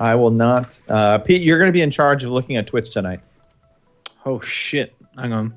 I will not. Pete, you're going to be in charge of looking at Twitch tonight. Oh, shit. Hang on.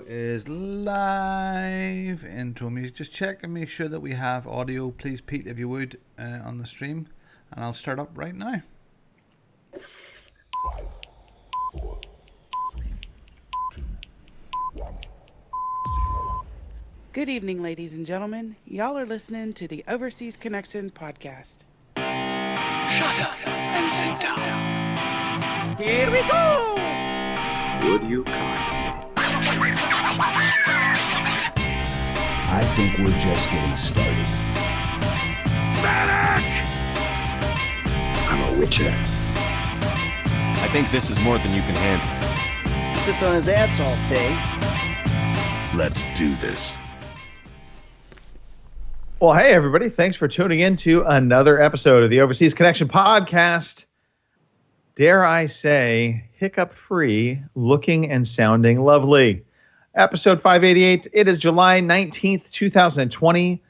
Is live intro music. Just check and make sure that we have audio, please, Pete, if you would, on the stream, and I'll start up right now. 5, 4, 3, 2, 1, 0. Good evening, ladies and gentlemen. Y'all are listening to the Overseas Connection podcast. Shut up and sit down. Here we go! Would you kindly? I think we're just getting started. Medic! I'm a witcher. I think this is more than you can handle. He sits on his ass all day. Let's do this. Well, hey, everybody. Thanks for tuning in to another episode of the Overseas Connection podcast. Dare I say, hiccup-free, looking and sounding lovely. Episode 588. It is July 19th, 2020.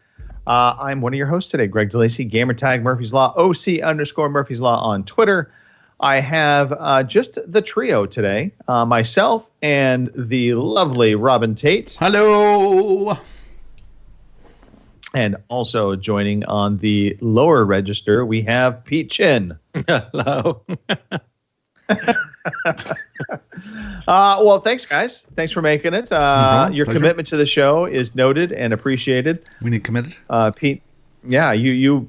I'm one of your hosts today, Greg DeLacy, gamertag Murphy's Law, OC_Murphy's Law on Twitter. I have just the trio today, myself and the lovely Robin Tate. Hello. And also joining on the lower register, we have Pete Chin. Hello. Well, thanks, guys. Thanks for making it. Your pleasure. commitment to the show is noted and appreciated. We need committed. Pete. Yeah,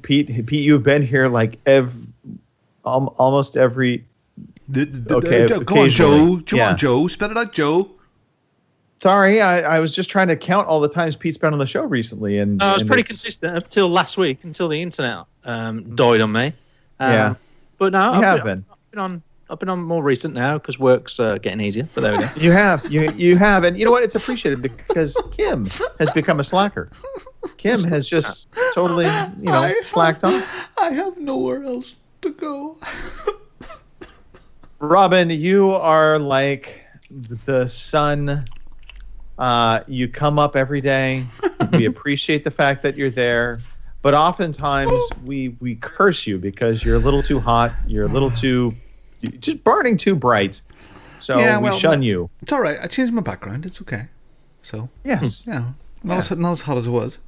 Pete, you've been here like almost every. Okay, Come on, Joe. Come Yeah. on, Joe. Spit it out, Joe. Sorry, I was just trying to count all the times Pete's been on the show recently, and I was and pretty it's- consistent up till last week, until the internet died on me. Yeah. But no, You have been. I've been on more recent now because work's getting easier. But there we go. You have, you have, and you know what? It's appreciated because Kim has become a slacker. Kim has just totally, slacked on. I have nowhere else to go. Robin, you are like the sun. You come up every day. We appreciate the fact that you're there, but oftentimes we curse you because you're a little too hot. You're a little too just burning too bright. So we shun you. It's all right. I changed my background. It's okay. So Yes. yeah, not as hot as it was.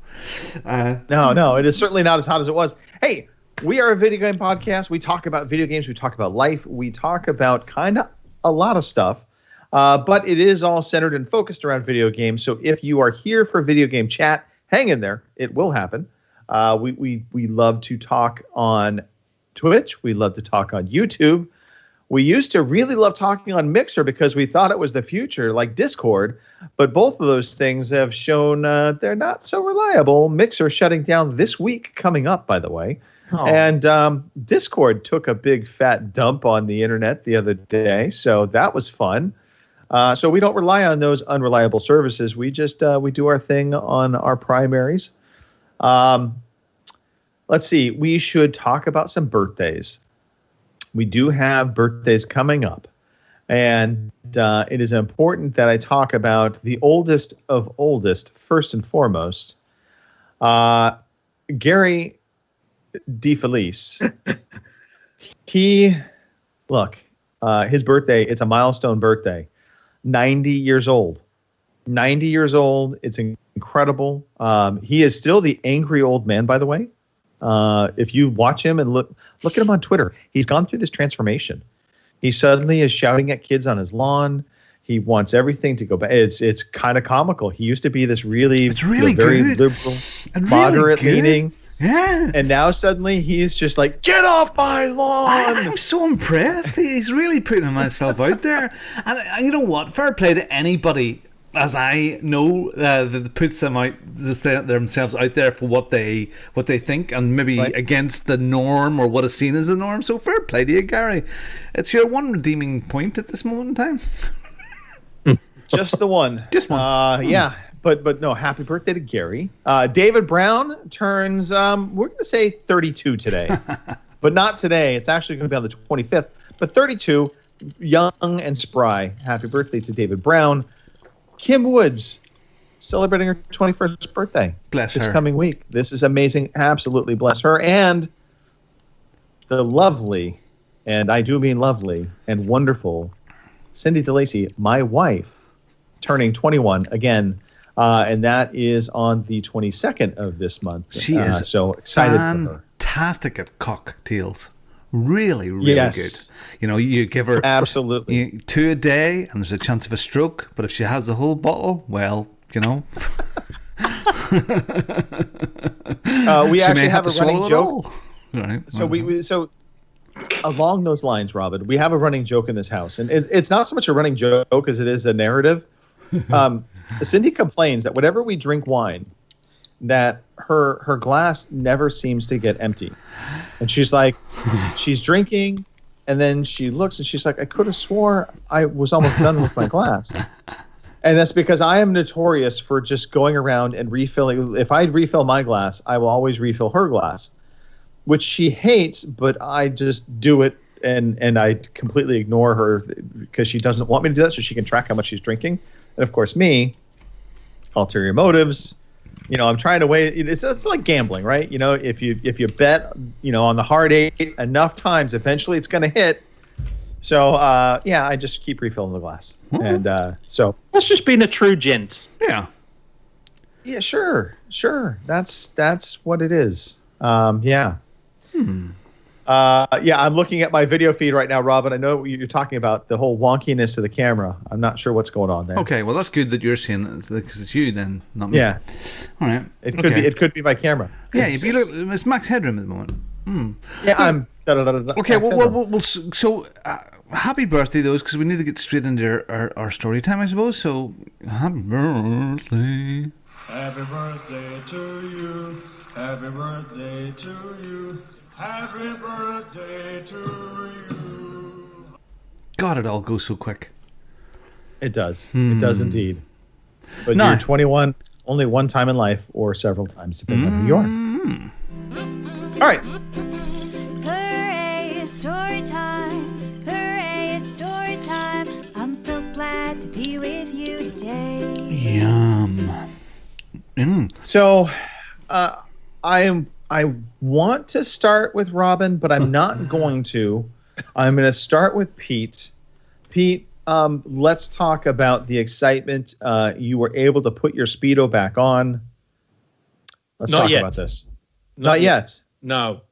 No, it is certainly not as hot as it was. Hey, we are a video game podcast. We talk about video games. We talk about life. We talk about kind of a lot of stuff. But it is all centered and focused around video games. So if you are here for video game chat, hang in there. It will happen. We love to talk on Twitch. We love to talk on YouTube. We used to really love talking on Mixer because we thought it was the future, like Discord. But both of those things have shown they're not so reliable. Mixer shutting down this week coming up, by the way. Oh. And Discord took a big fat dump on the internet the other day. So that was fun. So we don't rely on those unreliable services. We just we do our thing on our primaries. Let's see. We should talk about some birthdays. We do have birthdays coming up, and it is important that I talk about the oldest of oldest first and foremost. Gary DeFelice. His birthday. It's a milestone birthday. 90 years old. 90 years old. It's incredible. He is still the angry old man, by the way. If you watch him and look at him on Twitter, he's gone through this transformation. He suddenly is shouting at kids on his lawn. He wants everything to go back. It's kind of comical. He used to be this very good. liberal, And really moderate good. leaning. Yeah. And now suddenly he's just like, get off my lawn. I'm so impressed. He's really putting himself out there. And you know what? Fair play to anybody, as I know, that puts themselves out there for what they think and maybe against the norm or what is seen as the norm. So fair play to you, Gary. It's your one redeeming point at this moment in time. Just the one. Just one. Yeah. But no, happy birthday to Gary. David Brown turns, we're going to say 32 today. But not today. It's actually going to be on the 25th. But 32, young and spry. Happy birthday to David Brown. Kim Woods, celebrating her 21st birthday. Bless this her. coming week. This is amazing. Absolutely bless her. And the lovely, and I do mean lovely, and wonderful Cindy DeLacy, my wife, turning 21 again. And that is on the 22nd of this month. She is so excited for her. Fantastic at cocktails. Really, really Yes. good. You know, you give her Absolutely. 2 a day, and there's a chance of a stroke. But if she has the whole bottle, well, you know, We she actually may have to a running swallow it joke. all. Right. So along those lines, Robin, we have a running joke in this house, and it's not so much a running joke as it is a narrative. Cindy complains that whenever we drink wine, that her glass never seems to get empty, and she's like, she's drinking, and then she looks and she's like, I could have swore I was almost done with my glass. And that's because I am notorious for just going around and refilling. If I refill my glass, I will always refill her glass, which she hates, but I just do it, and I completely ignore her because she doesn't want me to do that so she can track how much she's drinking. And of course, me, ulterior motives. You know, I'm trying to weigh. It's like gambling, right? You know, if you bet, you know, on the hard 8 enough times, eventually it's going to hit. So yeah, I just keep refilling the glass, and so That's just being a true gent. Yeah. yeah, sure, that's what it is. Yeah. Yeah, I'm looking at my video feed right now, Robin. I know what you're talking about, the whole wonkiness of the camera. I'm not sure what's going on there. Okay, well, that's good that you're seeing it because it's you then, not me. Yeah. All right. It could be my camera. Yeah, it's max headroom at the moment. Yeah, I'm. Okay, well, so happy birthday, those, because we need to get straight into our story time, I suppose. So, happy birthday. Happy birthday to you. Happy birthday to you. Happy birthday to you. God, it all goes so quick. It does. It does indeed. But No. you're 21 only one time in life, or several times, depending on who you are. All right. Hooray, it's story time. Hooray, it's story time. I'm so glad to be with you today. Yum. So, I want to start with Robin, but I'm not going to. I'm going to start with Pete. Pete, let's talk about the excitement. You were able to put your Speedo back on. Let's Not talk yet. about this. Not yet. No.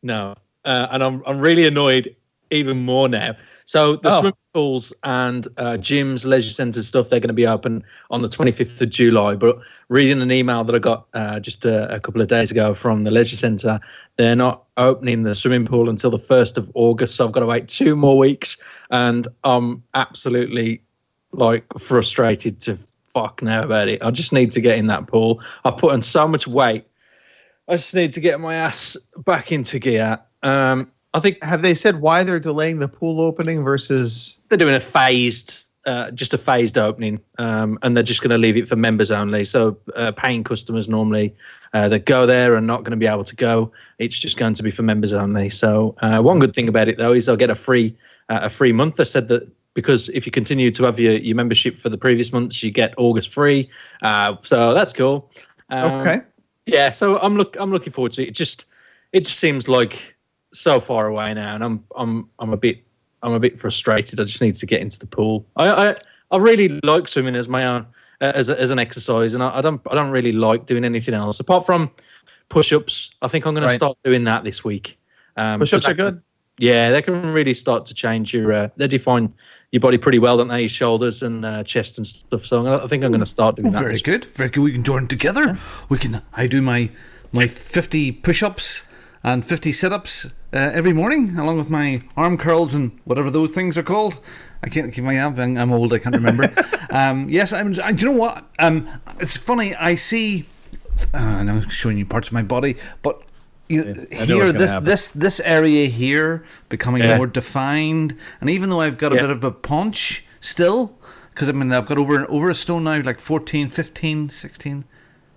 And I'm really annoyed even more now. So the swimming pools and gyms, leisure centres stuff, they're going to be open on the 25th of July. But reading an email that I got just a couple of days ago from the leisure centre, they're not opening the swimming pool until the 1st of August. So I've got to wait 2 more weeks. And I'm absolutely frustrated to fuck now about it. I just need to get in that pool. I put on so much weight. I just need to get my ass back into gear. I think, have they said why they're delaying the pool opening versus? They're doing a phased opening, and they're just going to leave it for members only. So paying customers normally that go there are not going to be able to go. It's just going to be for members only. So one good thing about it though is they'll get a free month. They said that because if you continue to have your membership for the previous months, you get August free. So that's cool. Okay. Yeah. So I'm looking forward to it. It just seems like so far away now, and I'm a bit frustrated. I just need to get into the pool. I really like swimming as my own as an exercise, and I don't really like doing anything else apart from push-ups. I think I'm going to start doing that this week. Push-ups are good. Yeah, they can really start to change they define your body pretty well, don't they? Your shoulders and chest and stuff. So I think I'm going to start doing that. Very good. Very good. We can join together. I do my 50 push-ups and 50 sit-ups every morning, along with my arm curls and whatever those things are called. I can't keep my up. I'm old. I can't remember. Yes, do you know what? It's funny. I see. And I'm showing you parts of my body, but here, this area here becoming more defined. And even though I've got a bit of a paunch still, because I've got over a stone now, like 14, 15, 16,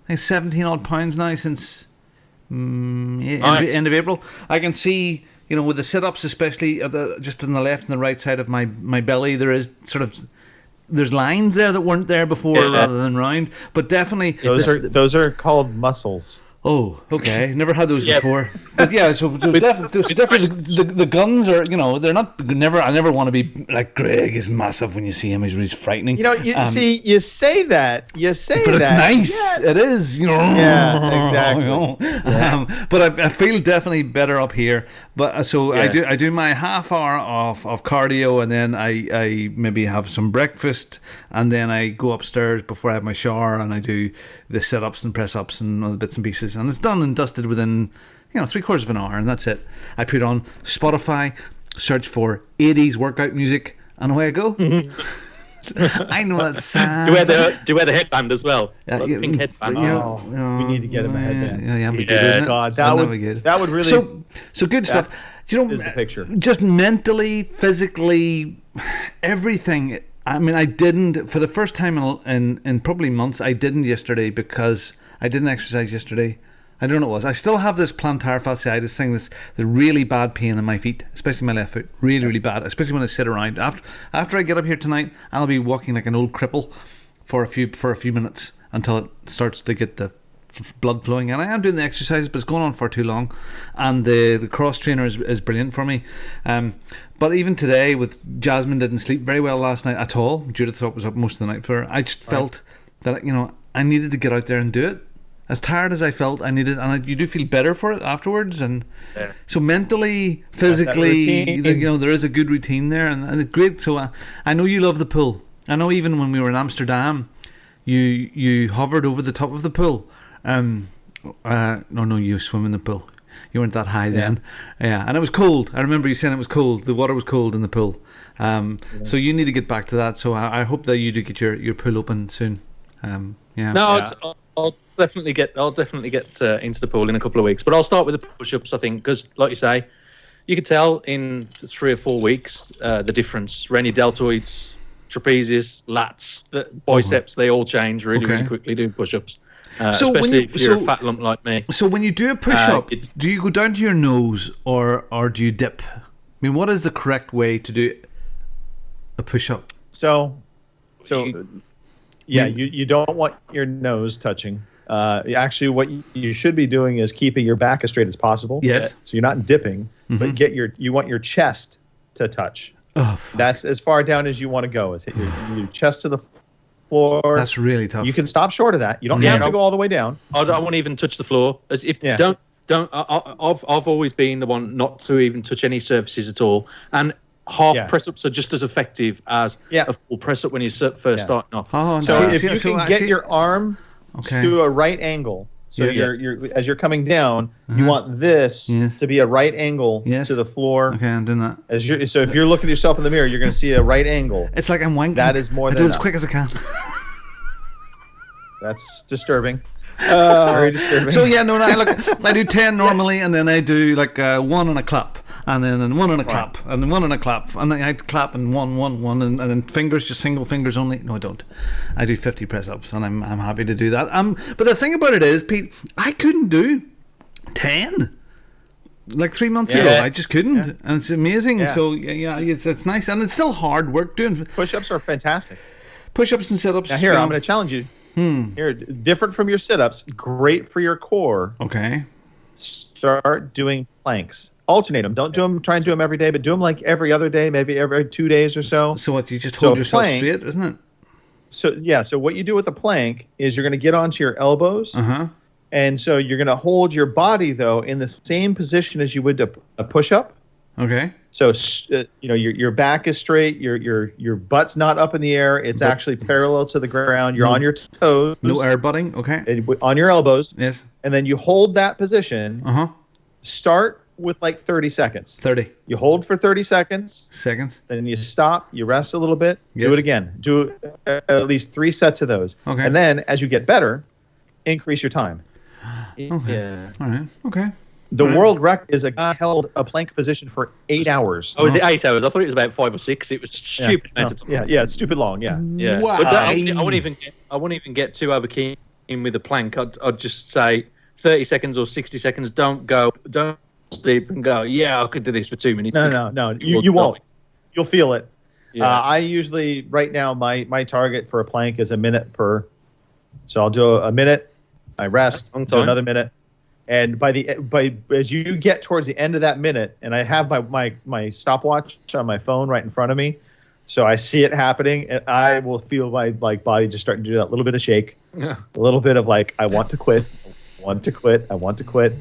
I think 17 odd pounds now since. End of April. I can see, with the sit-ups, especially just on the left and the right side of my belly, there is there's lines there that weren't there before, rather than round. But definitely, those are called muscles. Oh, okay. Never had those before. But yeah, so definitely the guns are, they're not, I never want to be like Greg is massive when you see him. He's really frightening. You say that. But it's nice. Yes. It is. Yeah, exactly. But I feel definitely better up here. But so I do my half hour of cardio, and then I maybe have some breakfast, and then I go upstairs before I have my shower, and I do the sit-ups and press-ups and other bits and pieces. And it's done and dusted within 3/4 of an hour, and that's it. I put on Spotify, search for 80s workout music, and away I go. I know that sounds. Do you wear the headband as well? Pink headband. We need to get him a headband. That would really. So good stuff. Is the picture just mentally, physically, everything. I mean, I didn't for the first time in probably months. I didn't yesterday because I didn't exercise yesterday. I don't know what it was. I still have this plantar fasciitis thing, the really bad pain in my feet, especially my left foot, really, really bad, especially when I sit around. After I get up here tonight, I'll be walking like an old cripple for a few minutes until it starts to get the blood flowing. And I am doing the exercises, but it's going on for too long. And the cross trainer is brilliant for me. But even today, with Jasmine didn't sleep very well last night at all. Judith thought was up most of the night for her. I just felt that I needed to get out there and do it. as tired as I felt, I needed, and you do feel better for it afterwards. And so mentally, physically, there is a good routine there, and it's great. So I know you love the pool. I know even when we were in Amsterdam, you hovered over the top of the pool. No, you swim in the pool. You weren't that high then. Yeah, and it was cold. I remember you saying it was cold. The water was cold in the pool. So you need to get back to that. So I hope that you do get your pool open soon. I'll definitely get into the pool in a couple of weeks. But I'll start with the push-ups, I think, because like you say, you could tell in 3 or 4 weeks the difference. Any deltoids, trapezius, lats, the biceps, they all change really quickly doing push-ups. Especially if you're a fat lump like me. So when you do a push-up, do you go down to your nose or do you dip? I mean, what is the correct way to do a push-up? You don't want your nose touching. Actually, what you should be doing is keeping your back as straight as possible. Yes. So you're not dipping, but you want your chest to touch. Oh, fuck. That's as far down as you want to go. Is hit your chest to the floor. That's really tough. You can stop short of that. You don't have to go all the way down. I won't even touch the floor. I've always been the one not to even touch any surfaces at all. And half press-ups are just as effective as a full press-up when you're first starting off. So if you can get your arm to a right angle, so you're as you're coming down, you want this to be a right angle to the floor. Okay, I'm doing that. So if you're looking at yourself in the mirror, you're going to see a right angle. It's like I'm wanking. That is more than I do it as quick as I can. That's disturbing. Very disturbing. So I do 10 normally, and then I do like 1 and a clap, and then 1 and a clap, and then 1 and a clap, and then I clap and 1, and then fingers, just single fingers only. No, I don't. I do 50 press ups, and I'm happy to do that. But the thing about it is, Pete, I couldn't do 10. Like 3 months ago, I just couldn't, and it's amazing. Yeah. So it's nice, and it's still hard work doing. Push-ups are fantastic. Push-ups and sit-ups. Now here, I'm going to challenge you. Here, different from your sit-ups, great for your core. Okay. Start doing planks. Alternate them. Don't do them. Try and do them every day, but do them like every other day, maybe every 2 days or so. So what? You just hold yourself straight, isn't it? So what you do with the plank is you're going to get onto your elbows, and so you're going to hold your body though in the same position as you would a push-up. Okay. So your back is straight, your butt's not up in the air. It's actually parallel to the ground. You're on your toes. No air butting. Okay. On your elbows. Yes. And then you hold that position. Start with like 30 seconds. 30. You hold for 30 seconds. Then you stop. You rest a little bit. Yes. Do it again. Do at least 3 sets of those. Okay. And then as you get better, increase your time. Okay. Yeah. All right. Okay. The world record is a guy held a plank position for 8 hours. Oh, is it 8 hours? I thought it was about 5 or 6. It was stupid. It's stupid long. Yeah. Wow. But I wouldn't even get too over keen with the plank. I'd just say 30 seconds or 60 seconds. Don't sleep and go. Yeah, I could do this for 2 minutes. No. You won't. You'll feel it. Yeah. I usually right now my target for a plank is a minute per. So I'll do a minute. I rest. Do another minute. And by as you get towards the end of that minute, and I have my stopwatch on my phone right in front of me, so I see it happening, and I will feel my body just starting to do that little bit of shake, a little bit of like I want to quit, I want to quit.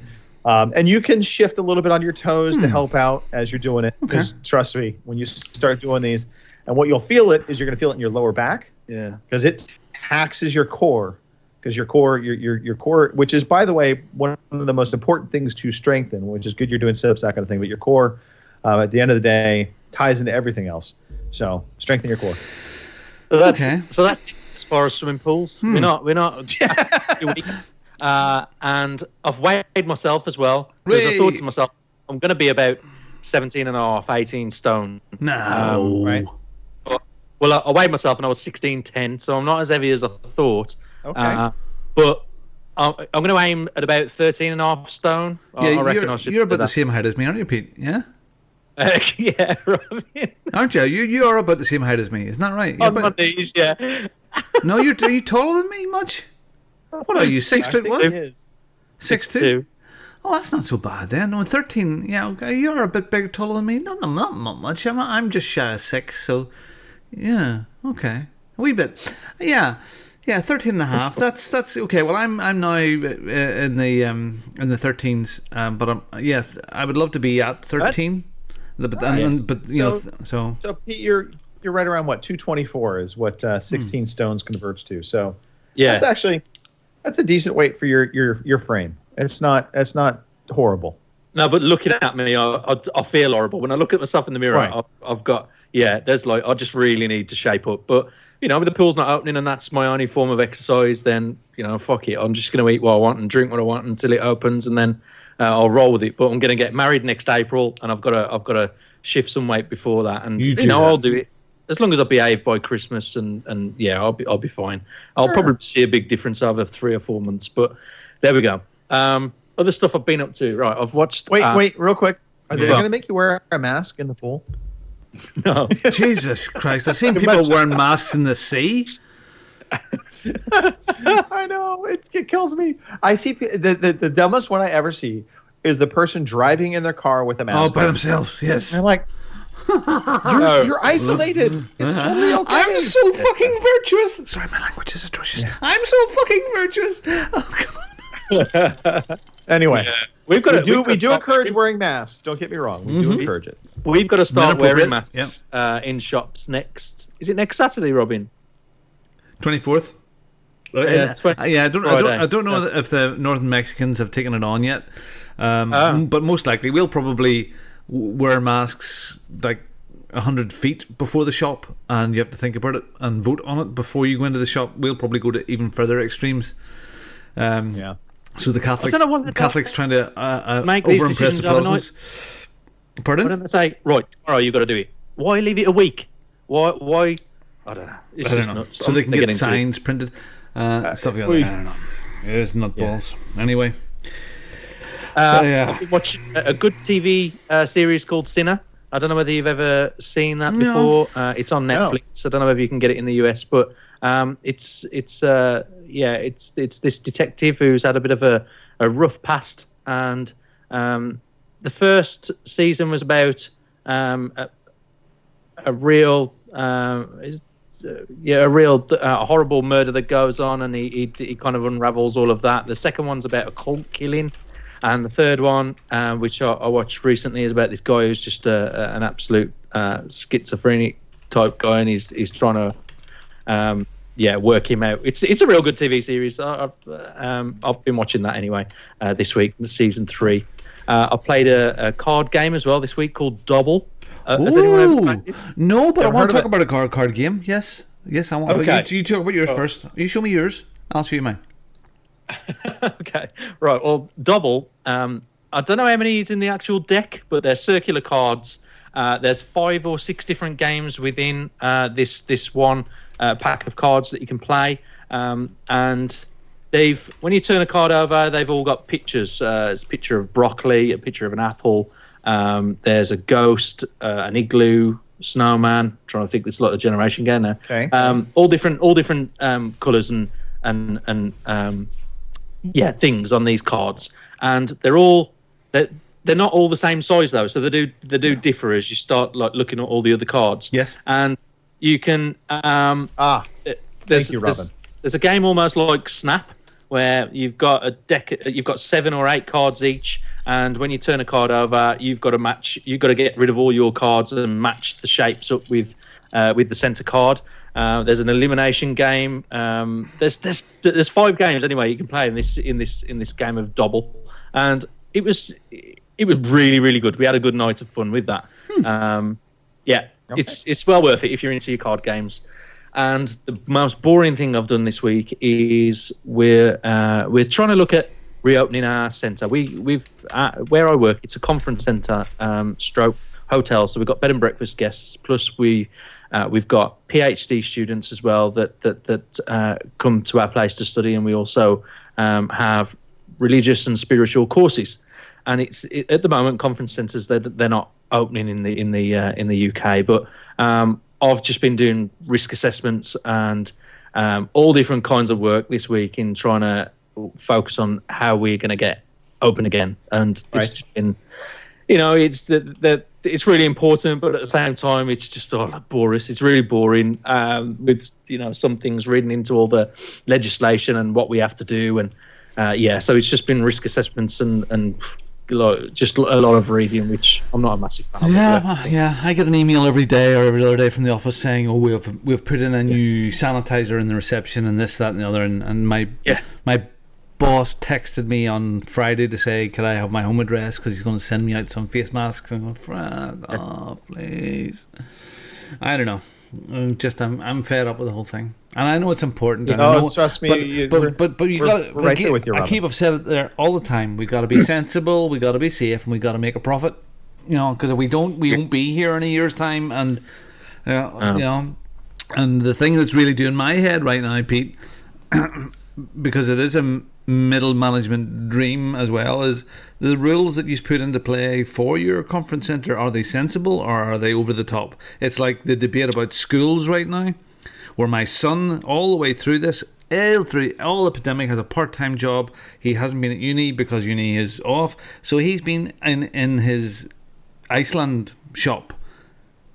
And you can shift a little bit on your toes to help out as you're doing it. Because trust me, when you start doing these, and what you'll feel it is you're going to feel it in your lower back. Yeah. Because it taxes your core. Because your core, which is, by the way, one of the most important things to strengthen, which is good you're doing sit-ups, that kind of thing, but your core, at the end of the day, ties into everything else. So strengthen your core. So that's as far as swimming pools. We're not and I've weighed myself as well. Because I thought to myself, I'm going to be about 17 and a half, 18 stone. No. Right? Well, I weighed myself and I was 16.10, so I'm not as heavy as I thought. Okay. But I'm going to aim at about 13 and a half stone. Yeah, I reckon I should. You're about the same height as me, aren't you, Pete? Yeah? Yeah, right. Aren't you? You are about the same height as me. Isn't that right? On my knees, yeah. No, are you taller than me much? What are you, 6 foot what? 6'2"? Oh, that's not so bad then. No, 13, you're a bit bigger, taller than me. No, not much. I'm just shy of 6, so, yeah, okay. A wee bit. Yeah. Yeah, 13 and a half. That's okay. Well, I'm now in the 13s, but I would love to be at 13. So Pete, you're right around what 224 is what 16 stones converts to. So yeah, that's a decent weight for your frame. It's not horrible. No, but looking at me, I feel horrible when I look at myself in the mirror. Right. I've got there's like I just really need to shape up. But if the pool's not opening and that's my only form of exercise, then fuck it. I'm just going to eat what I want and drink what I want until it opens, and then I'll roll with it. But I'm going to get married next April, and I've got to shift some weight before that. And I'll do it as long as I behave by Christmas, and I'll be fine. I'll probably see a big difference over 3 or 4 months. But there we go. Other stuff I've been up to. Right, I've watched. Wait, real quick. Are they going to make you wear a mask in the pool? No. Jesus Christ! I've seen people wearing masks in the sea. I know it kills me. I see the dumbest one I ever see is the person driving in their car with a mask. Oh, by themselves. Yes. They're like, you're isolated. It's totally okay. I'm so fucking virtuous. Sorry, my language is atrocious. Yeah. I'm so fucking virtuous. Oh God. Anyway, we do encourage wearing masks. Don't get me wrong. We do encourage it. We've got to start wearing masks in shops next. Is it next Saturday, Robin? 24th. I don't know if the Northern Mexicans have taken it on yet, but most likely we'll probably wear masks like 100 feet before the shop, and you have to think about it and vote on it before you go into the shop. We'll probably go to even further extremes. So the Catholics trying to over-impress the Protestants. Pardon? Why don't they say, right, tomorrow you've got to do it? Why leave it a week? Why? I don't know. It's just nuts. So they can get signs printed, stuff like that. I don't know. It is nutballs. Yeah. Anyway. I've been watching a good TV series called Sinner. I don't know whether you've ever seen that before. It's on Netflix. No. I don't know whether you can get it in the US, but it's this detective who's had a bit of a rough past, and the first season was about a real horrible murder that goes on, and he kind of unravels all of that. The second one's about a cult killing. And the third one, which I watched recently, is about this guy who's just an absolute schizophrenic type guy, and he's trying to work him out. It's a real good TV series. I've been watching that anyway this week, season 3. I played a card game as well this week called Double. Has anyone ever played it? No, but I want to talk about a card game. Yes, I want. Okay. You talk about yours first. You show me yours. I'll show you mine. Okay, right. Well, Double. I don't know how many is in the actual deck, but they're circular cards. There's 5 or 6 different games within this one pack of cards that you can play. And when you turn a card over, they've all got pictures. There's a picture of broccoli, a picture of an apple. There's a ghost, an igloo, snowman. I'm trying to think, this is like a generation game now. Okay. All different colours and things on these cards, and they're not all the same size though, so they do differ as you start like looking at all the other cards. Yes. And you can thank you, Robin. There's a game almost like Snap where you've got a deck, you've got 7 or 8 cards each, and when you turn a card over, you've got to get rid of all your cards and match the shapes up with the center card. There's an elimination game. There's 5 games anyway you can play in this game of Double, and it was really, really good. We had a good night of fun with that. It's well worth it if you're into your card games. And the most boring thing I've done this week is we're trying to look at reopening our centre. We've where I work, it's a conference centre stroke hotel, so we've got bed and breakfast guests, plus we've got PhD students as well that come to our place to study, and we also have religious and spiritual courses. And at the moment, conference centres they're not opening in the UK, but I've just been doing risk assessments and all different kinds of work this week in trying to focus on how we're going to get open again. And it's that it's really important, but at the same time, it's just boring. It's really boring with some things reading into all the legislation and what we have to do, and so it's just been risk assessments and just a lot of reading, which I'm not a massive fan of. Yeah. I get an email every day or every other day from the office saying, "Oh, we've put in a new sanitizer in the reception and this, that, and the other," and my boss texted me on Friday to say, "Can I have my home address because he's going to send me out some face masks?" And I'm going, please. I don't know. I'm fed up with the whole thing, and I know it's important. Trust me. But you got right there with you, Robin. I've said it there all the time. We got to be sensible. We got to be safe, and we got to make a profit. Because if we don't, we won't be here in a year's time. And and the thing that's really doing my head right now, Pete, because it is a middle management dream as well, is the rules that you put into play for your conference centre. Are they sensible or are they over the top? It's like the debate about schools right now, where my son, all the way through this, all the pandemic, has a part-time job. He hasn't been at uni because uni is off, so he's been in his Iceland shop.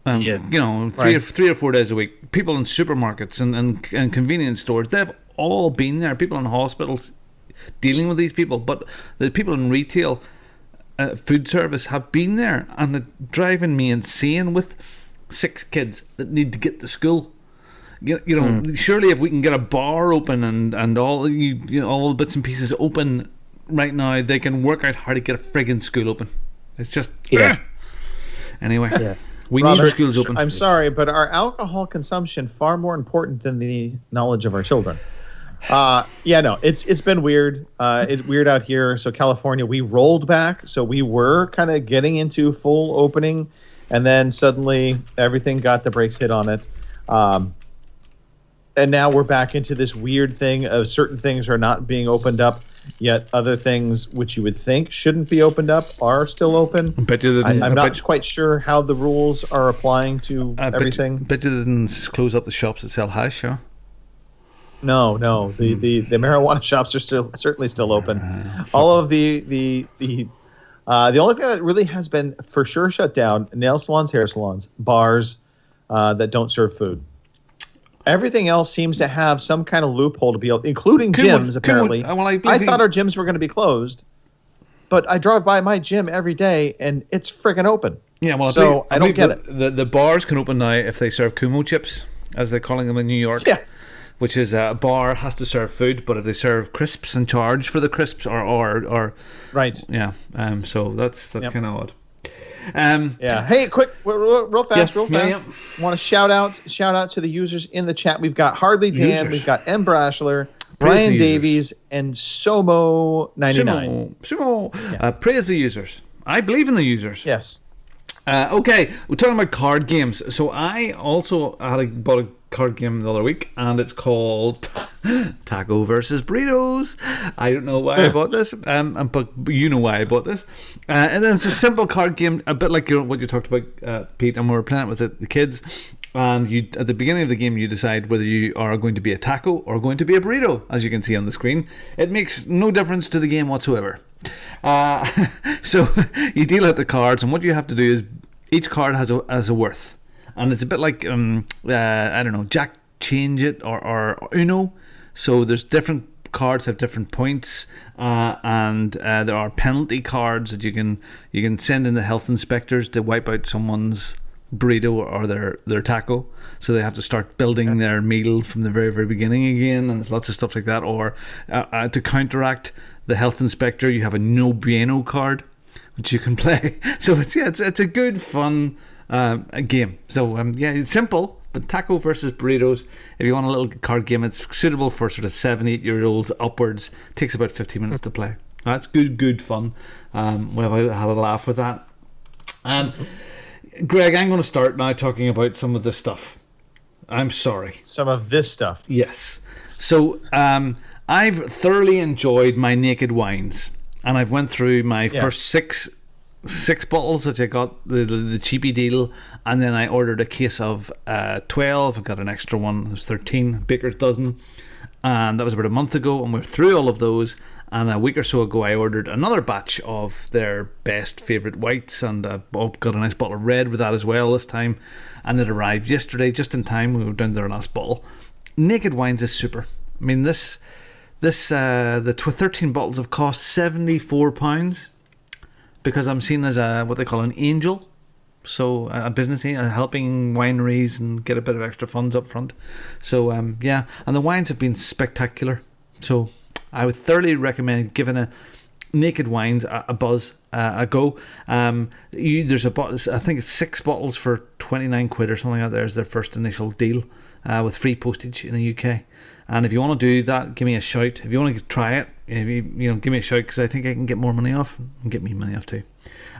Three or 4 days a week. People in supermarkets and convenience stores, they've all been there. People in hospitals dealing with these people, but the people in retail, food service have been there, and it's driving me insane with 6 kids that need to get to school. Surely if we can get a bar open and all all the bits and pieces open right now, they can work out how to get a friggin' school open. It's just anyway. Yeah. We need schools open. I'm sorry, but our alcohol consumption far more important than the knowledge of our children. It's been weird. It's weird out here. So California, we rolled back. So we were kind of getting into full opening, and then suddenly everything got the brakes hit on it. And now we're back into this weird thing of certain things are not being opened up, yet other things which you would think shouldn't be opened up are still open. I'm not quite sure how the rules are applying to everything. Bet you didn't close up the shops that sell hash, yeah? No. The marijuana shops are certainly still open. All of the only thing that really has been for sure shut down: nail salons, hair salons, bars that don't serve food. Everything else seems to have some kind of loophole to be able, including gyms. Apparently, I thought our gyms were going to be closed, but I drive by my gym every day and it's friggin' open. Yeah, well, I don't get it. The bars can open now if they serve Kumo chips, as they're calling them in New York. Yeah. Which is a bar has to serve food, but if they serve crisps and charge for the crisps or right. Yeah. So that's kind of odd. Hey, quick, real fast. Yeah. Want to shout out to the users in the chat. We've got Hardly Dan, we've got M. Brashler, Brian Davies, and Somo99. Sumo. Praise the users. I believe in the users. Yes. Okay, we're talking about card games. So I also bought a card game the other week, and it's called Taco versus Burritos. I don't know why I bought this, but you know why I bought this. And then it's a simple card game, a bit like what you talked about, Pete, and we were playing it with the kids. And you, at the beginning of the game, you decide whether you are going to be a taco or going to be a burrito, as you can see on the screen. It makes no difference to the game whatsoever. So you deal out the cards, and what you have to do is each card has a worth, and it's a bit like I don't know, Jack Change It or Uno. So there's different cards have different points, and there are penalty cards that you can send in the health inspectors to wipe out someone's burrito or their taco, so they have to start building their meal from the very, very beginning again, and there's lots of stuff like that. Or to counteract the health inspector, you have a no bueno card which you can play. So it's a good fun game. So it's simple, but Taco versus Burritos, if you want a little card game, it's suitable for sort of 7-8-year-olds upwards. It takes about 15 minutes to play. That's good fun. We've had a laugh with that. Greg, I'm going to start now talking about some of this stuff. I'm sorry. Some of this stuff. Yes. So I've thoroughly enjoyed my naked wines, and I've went through my first six bottles that I got the cheapy deal, and then I ordered a case of 12. I got an extra one. It was 13 Baker's dozen, and that was about a month ago. And we're through all of those, And a week or so ago, I ordered another batch of their best favourite whites, and got a nice bottle of red with that as well this time. And it arrived yesterday, just in time. We were down to our last bottle. Naked Wines is super. I mean, the 13 bottles have cost £74 because I'm seen as what they call an angel. So a business helping wineries and get a bit of extra funds up front. So yeah, and the wines have been spectacular. So I would thoroughly recommend giving a Naked Wines a buzz, a go. There's I think it's 6 bottles for 29 quid or something out there is their first initial deal, with free postage in the UK. And if you want to do that, give me a shout. If you want to try it, give me a shout, because I think I can get more money off and get me money off too.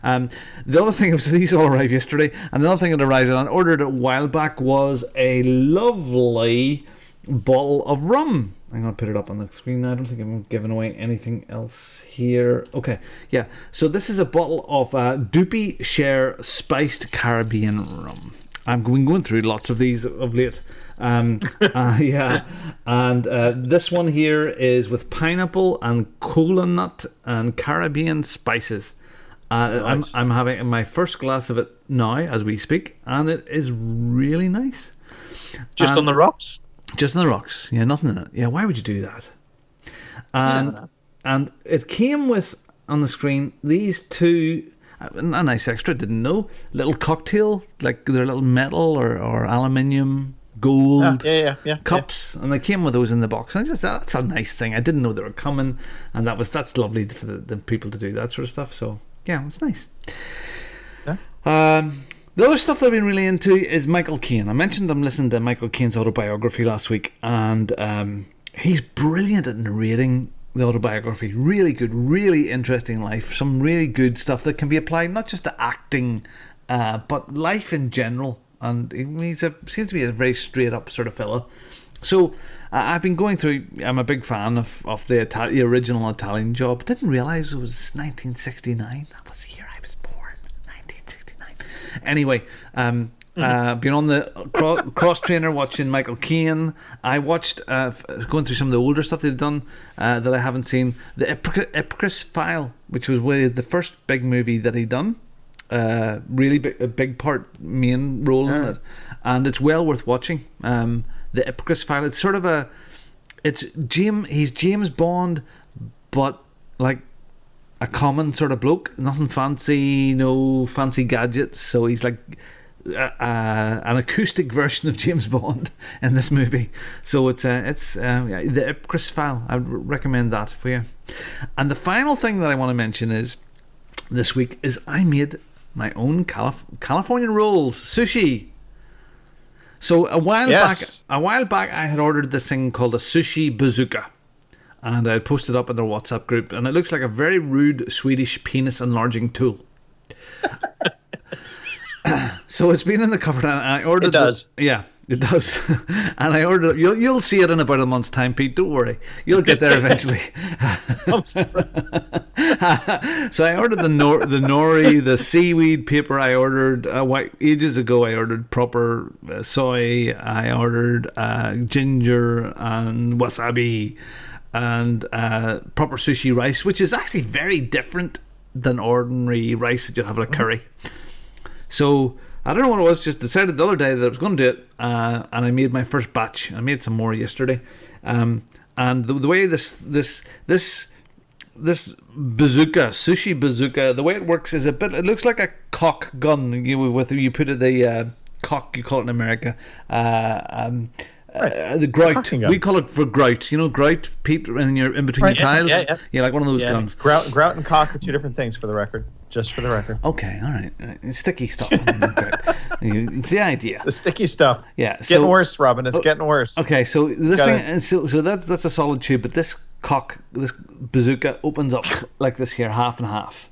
The other thing was, these all arrived yesterday, and the other thing that arrived and ordered a while back was a lovely bottle of rum. I'm going to put it up on the screen now. I don't think I'm giving away anything else here. Okay, yeah. So this is a bottle of Doopy Share Spiced Caribbean Rum. I'm going through lots of these of late. Yeah. And this one here is with pineapple and cola nut and Caribbean spices. Nice. I'm having my first glass of it now as we speak, and it is really nice. Just on the rocks? Just on the rocks. Yeah, nothing in it. Yeah, why would you do that? And it came with, on the screen, these two, a nice extra, didn't know, little cocktail, like they're little metal or aluminium gold cups, and they came with those in the box. And I just thought, that's a nice thing. I didn't know they were coming, and that's lovely for the people to do that sort of stuff. So yeah, it's nice. Yeah. The other stuff that I've been really into is Michael Keane. I mentioned I'm listening to Michael Keane's autobiography last week, and he's brilliant at narrating the autobiography. Really good, really interesting life. Some really good stuff that can be applied not just to acting, but life in general. And he seems to be a very straight up sort of fella. So I've been going through. I'm a big fan of the original Italian Job. Didn't realise it was 1969. That was the year I was born. 1969. Anyway, been on the cross trainer watching Michael Keane. I watched going through some of the older stuff they've done that I haven't seen. The Ipcris File, which was the first big movie that he'd done. Really big part, main role in it, and it's well worth watching. The Ipcris File. It's sort of he's James Bond, but like a common sort of bloke. Nothing fancy, no fancy gadgets. So he's like an acoustic version of James Bond in this movie. So it's the Ipcris File. I would recommend that for you. And the final thing that I want to mention is this week is I made my own California rolls, sushi. So a while back, I had ordered this thing called a Sushi Bazooka, and I posted up in their WhatsApp group, and it looks like a very rude Swedish penis enlarging tool. So it's been in the cupboard, and I ordered. It does. It does. And I ordered it. You'll see it in about a month's time, Pete. Don't worry. You'll get there eventually. So I ordered the nori, the seaweed paper. I ordered ages ago. I ordered proper soy. I ordered ginger and wasabi and proper sushi rice, which is actually very different than ordinary rice that you have at a curry. So I don't know what it was, just decided the other day that I was going to do it, and I made my first batch. I made some more yesterday, and the way this bazooka, Sushi Bazooka, the way it works is it looks like a cock gun. You put it the cock, you call it in America, the grout. We call it for grout. You know grout, Pete, and you're in between your tiles. Yeah, like one of those guns. Grout and cock are two different things, for the record. Just for the record. Okay, all right. Sticky stuff. It's the idea. The sticky stuff. Yeah, it's getting worse, Robin. It's getting worse. Okay, so this thing, so that's a solid tube, but this bazooka opens up like this here, half and half.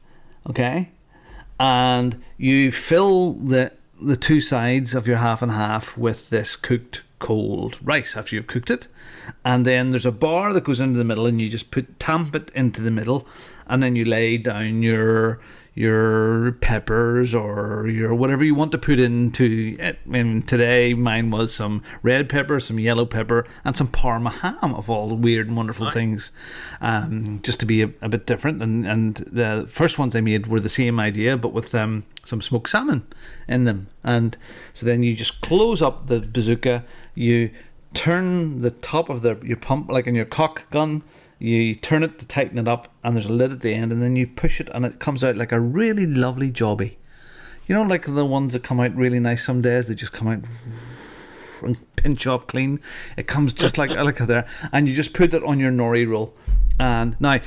Okay, and you fill the two sides of your half and half with this cooked cold rice after you've cooked it, and then there's a bar that goes into the middle, and you just tamp it into the middle, and then you lay down your your peppers or your whatever you want to put into it. I mean, today mine was some red pepper, some yellow pepper, and some Parma ham, of all the weird and wonderful things, just to be a bit different. And the first ones I made were the same idea, but with some smoked salmon in them. And so then you just close up the bazooka, you turn the top of your pump, like in your cock gun, you turn it to tighten it up, and there's a lid at the end, and then you push it, and it comes out like a really lovely jobby. You know, like the ones that come out really nice some days, they just come out and pinch off clean. It comes just like there, and you just put it on your nori roll. And now,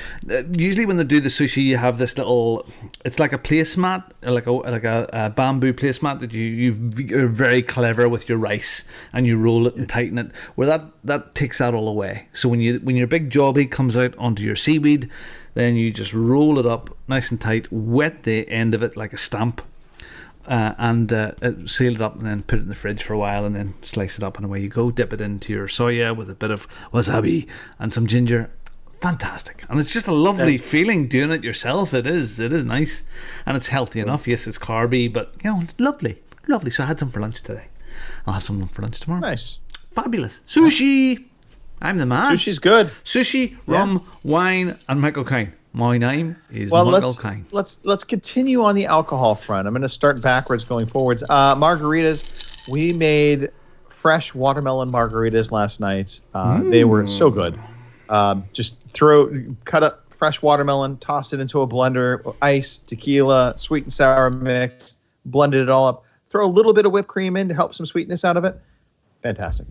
usually when they do the sushi, you have this little, it's like a placemat, like a bamboo placemat that you're very clever with your rice, and you roll it and tighten it, where that takes that all away. So when your big jobby comes out onto your seaweed, then you just roll it up nice and tight, wet the end of it like a stamp, and seal it up, and then put it in the fridge for a while, and then slice it up, and away you go. Dip it into your soya with a bit of wasabi and some ginger. Fantastic. And it's just a lovely feeling doing it yourself. It is nice, and it's healthy enough. Yes, it's carby, but it's lovely. So I had some for lunch today. I'll have some for lunch tomorrow. Nice. Fabulous. Sushi. I'm the man. Sushi's good. Sushi, rum, wine, and Michael Keane. My name is Michael Keane. Let's continue on the alcohol front. I'm going to start backwards going forwards. Margaritas. We made fresh watermelon margaritas last night. They were so good. Just cut up fresh watermelon, toss it into a blender, ice, tequila, sweet and sour mix, blended it all up. Throw a little bit of whipped cream in to help some sweetness out of it. Fantastic.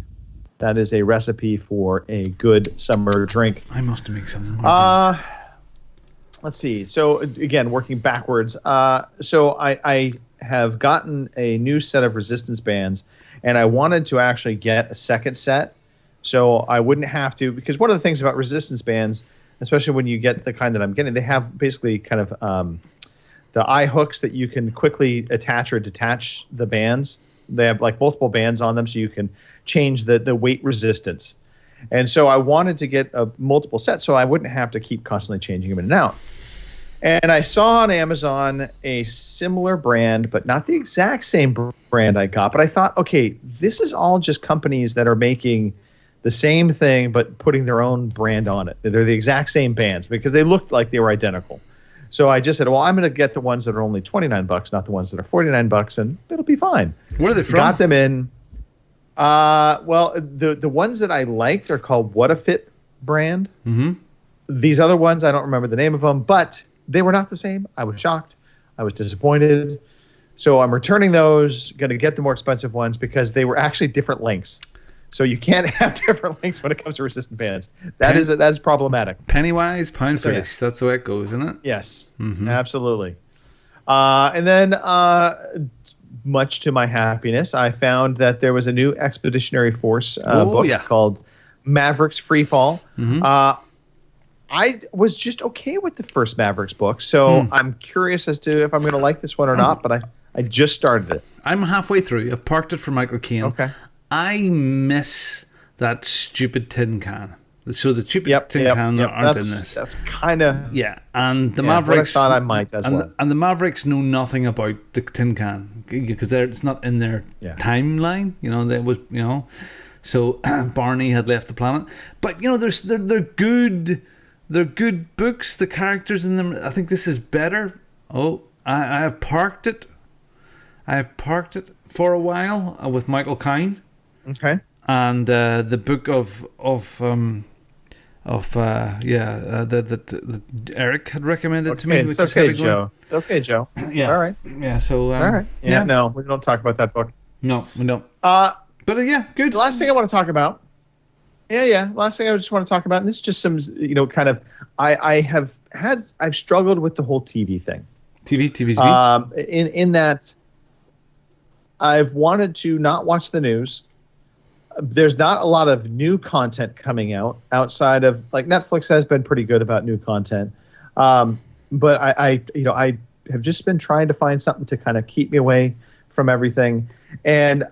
That is a recipe for a good summer drink. I must make some. Let's see. So again, working backwards. So I have gotten a new set of resistance bands, and I wanted to actually get a second set. So I wouldn't have to, because one of the things about resistance bands, especially when you get the kind that I'm getting, they have basically kind of the eye hooks that you can quickly attach or detach the bands. They have like multiple bands on them, so you can change the weight resistance. And so I wanted to get a multiple set so I wouldn't have to keep constantly changing them in and out. And I saw on Amazon a similar brand, but not the exact same brand I got. But I thought, okay, this is all just companies that are making the same thing, but putting their own brand on it. They're the exact same bands because they looked like they were identical. So I just said, well, I'm going to get the ones that are only $29, not the ones that are $49, and it'll be fine. Where are they from? Got them in. Well, the ones that I liked are called What a Fit brand. Mm-hmm. These other ones, I don't remember the name of them, but they were not the same. I was shocked. I was disappointed. So I'm returning those, going to get the more expensive ones because they were actually different lengths. So you can't have different lengths when it comes to resistant bands. That is problematic. Penny wise, pound foolish. That's the way it goes, isn't it? Yes, absolutely. And then, much to my happiness, I found that there was a new Expeditionary Force book called Mavericks Freefall. Mm-hmm. I was just okay with the first Mavericks book, so I'm curious as to if I'm going to like this one or not, but I just started it. I'm halfway through. I've parked it for Michael Keane. Okay. I miss that stupid tin can. So the stupid tin can aren't in this. That's kind of... Yeah, and the Mavericks... I thought I might as well. And the Mavericks know nothing about the tin can because it's not in their timeline. There was, so Barney had left the planet. But, they're good... They're good books. The characters in them. I think this is better. Oh, I have parked it. I have parked it for a while with Michael Keane. Okay. And the book of Eric had recommended to me. Which it's okay, Joe. It's okay, Joe. Yeah. All right. Yeah. So. All right. Yeah. No, we don't talk about that book. No, we don't. But good. The last thing I want to talk about. Yeah. Last thing I just want to talk about, and this is just some, kind of, I've struggled with the whole TV thing. TV. In that, I've wanted to not watch the news. There's not a lot of new content coming out outside of, like, Netflix has been pretty good about new content. But I have just been trying to find something to kind of keep me away from everything. And,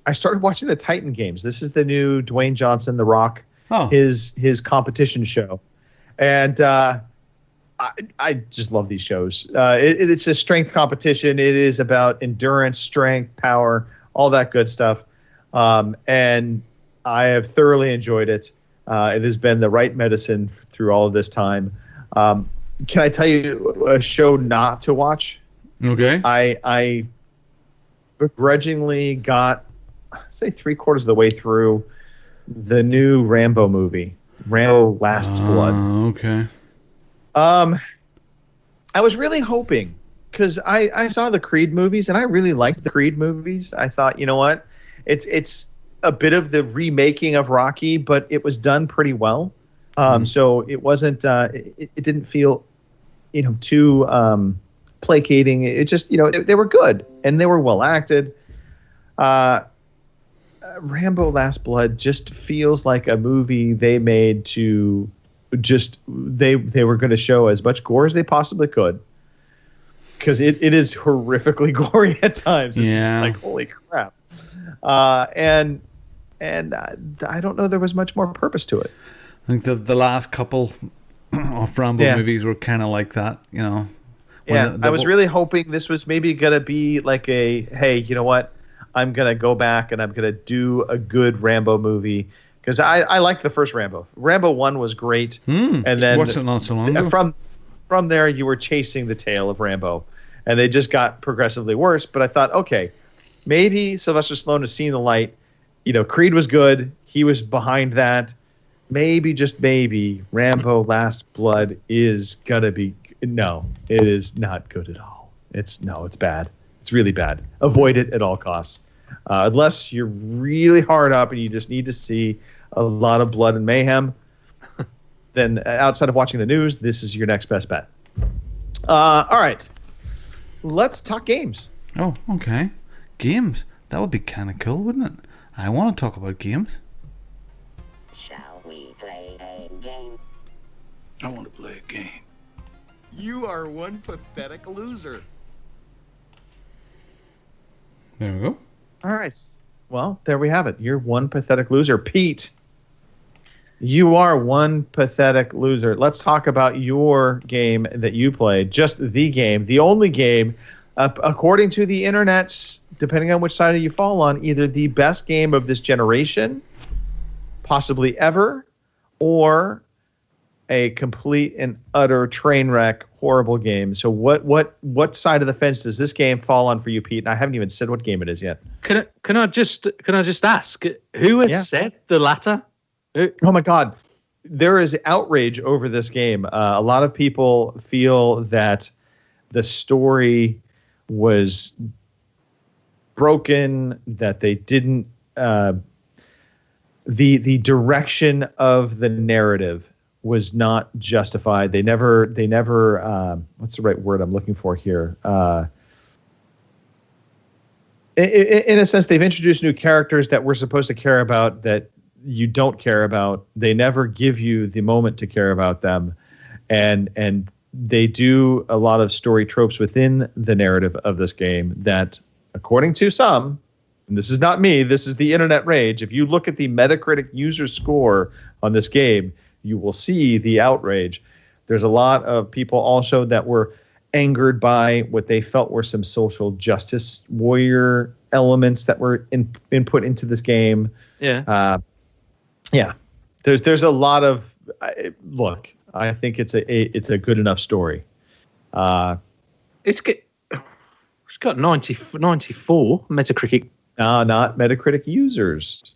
I started watching the Titan Games. This is the new Dwayne Johnson, The Rock, his competition show. And I just love these shows. It's a strength competition. It is about endurance, strength, power, all that good stuff. And I have thoroughly enjoyed it. It has been the right medicine through all of this time. Can I tell you a show not to watch? Okay. I begrudgingly got, say, 3/4 of the way through the new Rambo movie, Rambo Last Blood. Okay. I was really hoping, because I saw the Creed movies and I really liked the Creed movies. I thought, you know what, it's a bit of the remaking of Rocky, but it was done pretty well. So it wasn't it didn't feel too placating. It just they were good and they were well acted. Rambo Last Blood just feels like a movie they made to just they were going to show as much gore as they possibly could, because it is horrifically gory at times. It's just like, holy crap. And I don't know there was much more purpose to it. I think the last couple of Rambo movies were kind of like that, I was really hoping this was maybe going to be like a, hey, you know what? I'm going to go back and I'm going to do a good Rambo movie. Because I liked the first Rambo. Rambo 1 was great. And then watched it not so long ago. From there, you were chasing the tail of Rambo. And they just got progressively worse. But I thought, okay, maybe Sylvester Stallone has seen the light. Creed was good. He was behind that. Maybe, just maybe, Rambo Last Blood is going to be... No, it is not good at all. It's bad. It's really bad. Avoid it at all costs. Unless you're really hard up and you just need to see a lot of blood and mayhem, then outside of watching the news, this is your next best bet. All right. Let's talk games. Oh, okay. Games. That would be kind of cool, wouldn't it? I want to talk about games. Shall we play a game? I want to play a game. You are one pathetic loser. There we go. All right. Well, there we have it. You're one pathetic loser. Pete, you are one pathetic loser. Let's talk about your game that you played. Just the game. The only game, according to the internets, depending on which side you fall on, either the best game of this generation, possibly ever, or a complete and utter train wreck, horrible game. So what side of the fence does this game fall on for you, Pete? And I haven't even said what game it is yet. Can I just ask, who has said the latter? Oh my God, there is outrage over this game. A lot of people feel that the story was broken, that they didn't the direction of the narrative was not justified. They never what's the right word I'm looking for here? In a sense, they've introduced new characters that we're supposed to care about that you don't care about. They never give you the moment to care about them. And they do a lot of story tropes within the narrative of this game that, according to some, and this is not me, this is the internet rage, if you look at the Metacritic user score on this game, you will see the outrage. There's a lot of people also that were angered by what they felt were some social justice warrior elements that were input into this game. Yeah. Yeah. There's a lot of look. I think it's a good enough story. It's got 94 Metacritic. Not Metacritic users.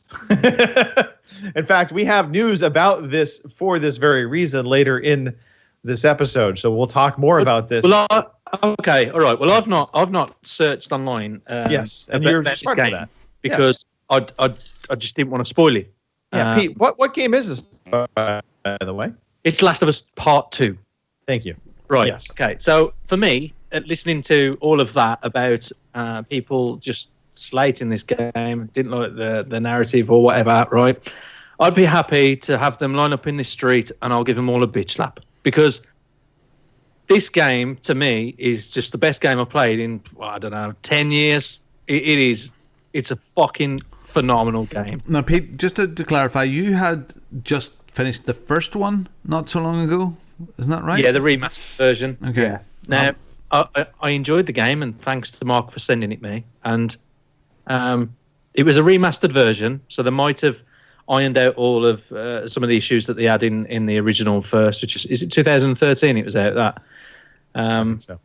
In fact, we have news about this for this very reason later in this episode. So we'll talk more about this. Well, okay, all right. Well, I've not searched online. Yes, and you're about smart this game for that because I just didn't want to spoil it. Yeah, Pete. What game is this? By the way, it's Last of Us Part 2. Thank you. Right. Yes. Okay. So for me, listening to all of that about people just slating this game, didn't like the narrative or whatever, right? I'd be happy to have them line up in the street and I'll give them all a bitch slap, because this game to me is just the best game I've played in, I don't know, 10 years. It's a fucking phenomenal game. Now, Pete, just to clarify, you had just finished the first one not so long ago, Isn't that right? Yeah, the remastered version. Okay. Yeah. Now, I enjoyed the game, and thanks to Mark for sending it me. And it was a remastered version, so they might have ironed out all of some of the issues that they had in the original first, which is it 2013 it was out, that. I think so.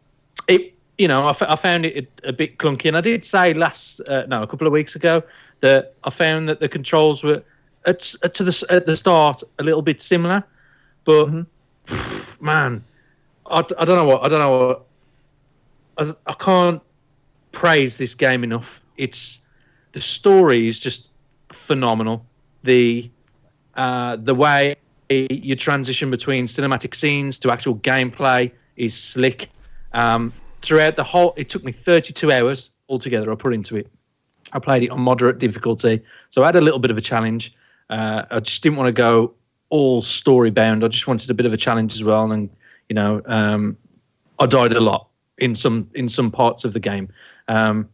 I found it a bit clunky, and I did say a couple of weeks ago that I found that the controls were at the start a little bit similar, but man, I don't know what I can't praise this game enough. The story is just phenomenal. The way you transition between cinematic scenes to actual gameplay is slick. Throughout the whole, it took me 32 hours altogether. I put into it. I played it on moderate difficulty, so I had a little bit of a challenge. I just didn't want to go all story bound. I just wanted a bit of a challenge as well, and I died a lot in some parts of the game, and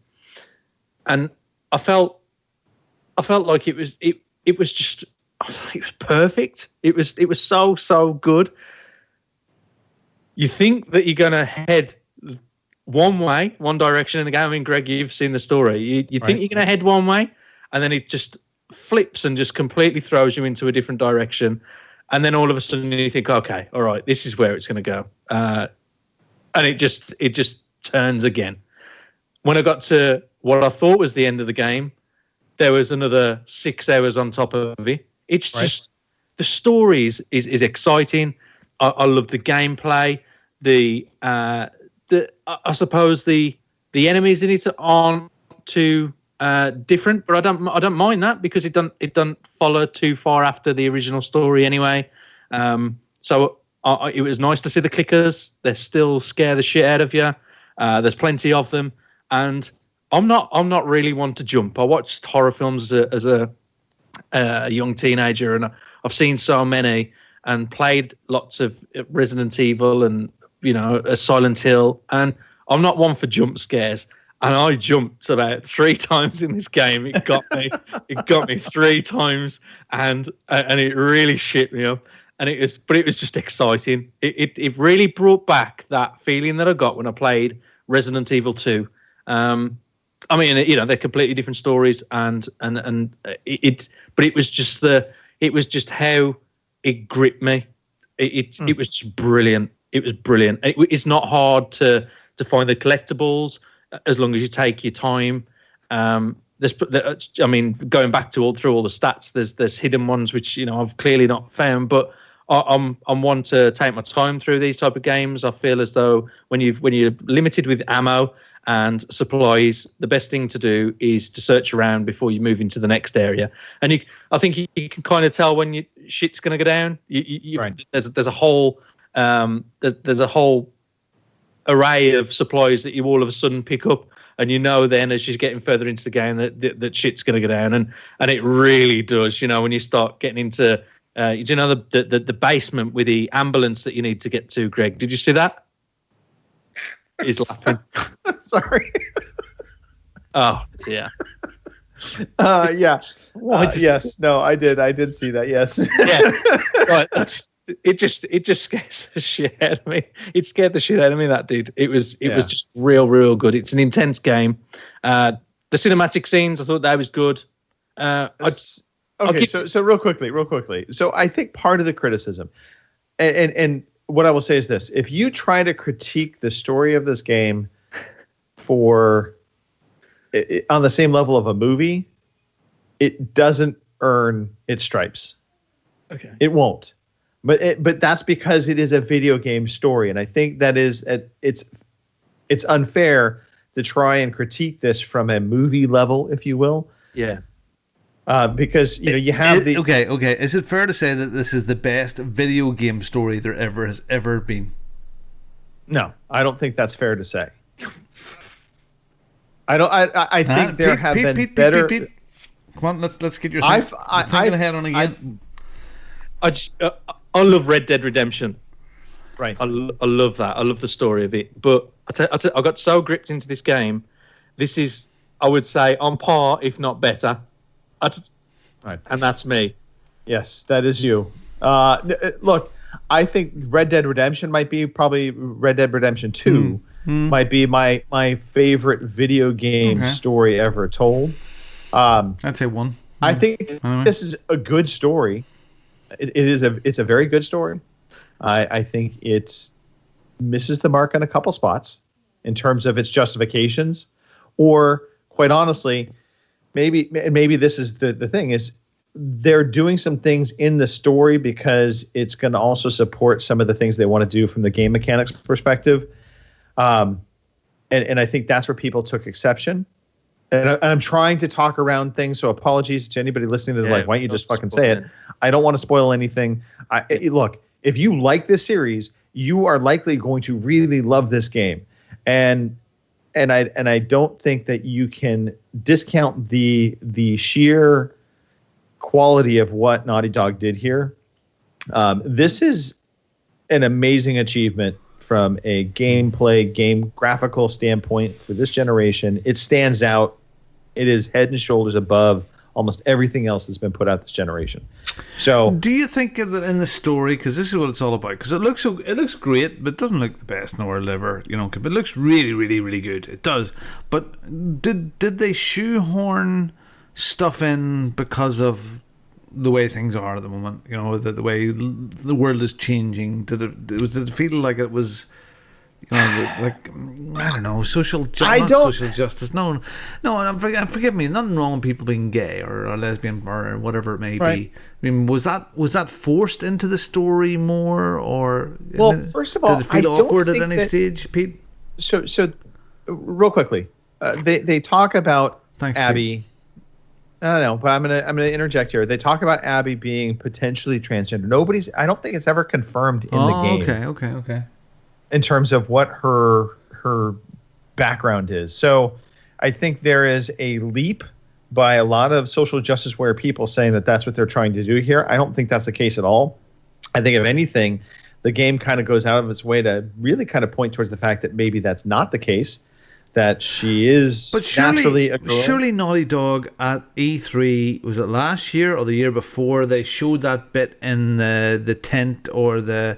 I felt like it was just, it was perfect. It was so good. You think that you're going to head one direction in the game. I mean, Greg, you've seen the story. You think you're going to head one way, and then it just flips and just completely throws you into a different direction. And then all of a sudden you think, okay, all right, this is where it's going to go. And it just turns again. When I got to what I thought was the end of the game, there was another 6 hours on top of it. It's just, the story is exciting. I love the gameplay. I suppose the enemies in it aren't too different, but I don't mind that, because it don't follow too far after the original story anyway. So it was nice to see the clickers. They still scare the shit out of you. There's plenty of them, and I'm not really one to jump. I watched horror films as a young teenager, and I've seen so many and played lots of Resident Evil and Silent Hill, and I'm not one for jump scares. And I jumped about 3 times in this game. It got me. It got me 3 times, and it really shit me up. And it was just exciting. It really brought back that feeling that I got when I played Resident Evil 2. I mean, they're completely different stories, but it was just how it gripped me. It was just brilliant. It was brilliant. It's not hard to find the collectibles as long as you take your time. Going back through all the stats, there's hidden ones which I've clearly not found, but I'm one to take my time through these type of games. I feel as though when you're limited with ammo and supplies, the best thing to do is to search around before you move into the next area. And I think you can kind of tell when shit's going to go down. There's a whole array of supplies that you all of a sudden pick up, and then as you're getting further into the game that shit's going to go down, and it really does. When you start getting into the basement with the ambulance that you need to get to. Greg, did you see that? He's laughing. Sorry. Oh dear. Yeah. Yes. No, I did see that. Yes. Yeah. Right. It just scares the shit out of me. It scared the shit out of me, that dude. It was just real good. It's an intense game. The cinematic scenes, I thought that was good. So real quickly. So I think part of the criticism, and what I will say is this: if you try to critique the story of this game on the same level of a movie, it doesn't earn its stripes. Okay. It won't. But that's because it is a video game story, and I think that it's unfair to try and critique this from a movie level, if you will. Yeah. Because you have the okay. Is it fair to say that this is the best video game story there has ever been? No, I don't think that's fair to say. I think there have been better. Come on, let's get your thinking ahead on again. I love Red Dead Redemption. Right. I love that. I love the story of it. But I got so gripped into this game. This is, I would say, on par, if not better. Right. And that's me. Yes, that is you. Look, I think Red Dead Redemption might be probably Red Dead Redemption 2 might be my favorite video game story ever told. I'd say 1. I think this is a good story. It's a very good story. I think it misses the mark on a couple spots in terms of its justifications, or quite honestly, maybe this is the thing is they're doing some things in the story because it's going to also support some of the things they want to do from the game mechanics perspective. And I think that's where people took exception. And I'm trying to talk around things, so apologies to anybody listening to like, why don't you just fucking say it? I don't want to spoil anything. Look, if you like this series, you are likely going to really love this game. And I don't think that you can discount the sheer quality of what Naughty Dog did here. This is an amazing achievement from a gameplay, game graphical standpoint for this generation. It stands out. It is head and shoulders above almost everything else that's been put out this generation. So, do you think that in the story, because this is what it's all about, because it looks great, but it doesn't look the best in the world ever, but it looks really, really, really good. It does. But did they shoehorn stuff in because of the way things are at the moment? The way the world is changing. Did it feel like it was? I don't know, social justice. No, and forgive me, nothing wrong with people being gay or lesbian or whatever it may be. I mean, was that forced into the story more, or first of all, did it feel awkward at any stage, Pete? So real quickly, they talk about Thanks, Abby. Pete. I don't know, but I'm gonna interject here. They talk about Abby being potentially transgender. I don't think it's ever confirmed in the game. Okay. In terms of what her background is. So I think there is a leap by a lot of social justice warrior people saying that that's what they're trying to do here. I don't think that's the case at all. I think if anything, the game kind of goes out of its way to really kind of point towards the fact that maybe that's not the case, that she is naturally a girl. Surely Naughty Dog at E3, was it last year or the year before, they showed that bit in the tent or the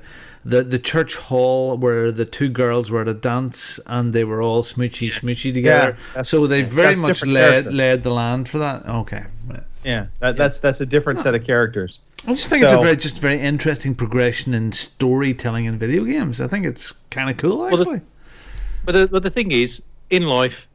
church hall where the two girls were at a dance and they were all smoochy together. So they very much laid the land for that. Okay. Yeah, that's a different set of characters. I just think it's a very interesting progression in storytelling in video games. I think it's kind of cool, actually. But the thing is, in life,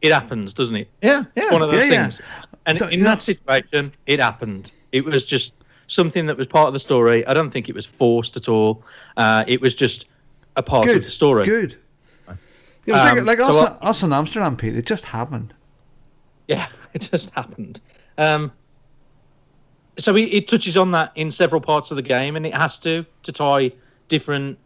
it happens, doesn't it? Yeah. One of those things. And in that situation, it happened. It was just something that was part of the story. I don't think it was forced at all. It was just a part of the story. Good. It was like us in Amsterdam, Pete. It just happened. Yeah, it just happened. So it touches on that in several parts of the game, and it has to tie different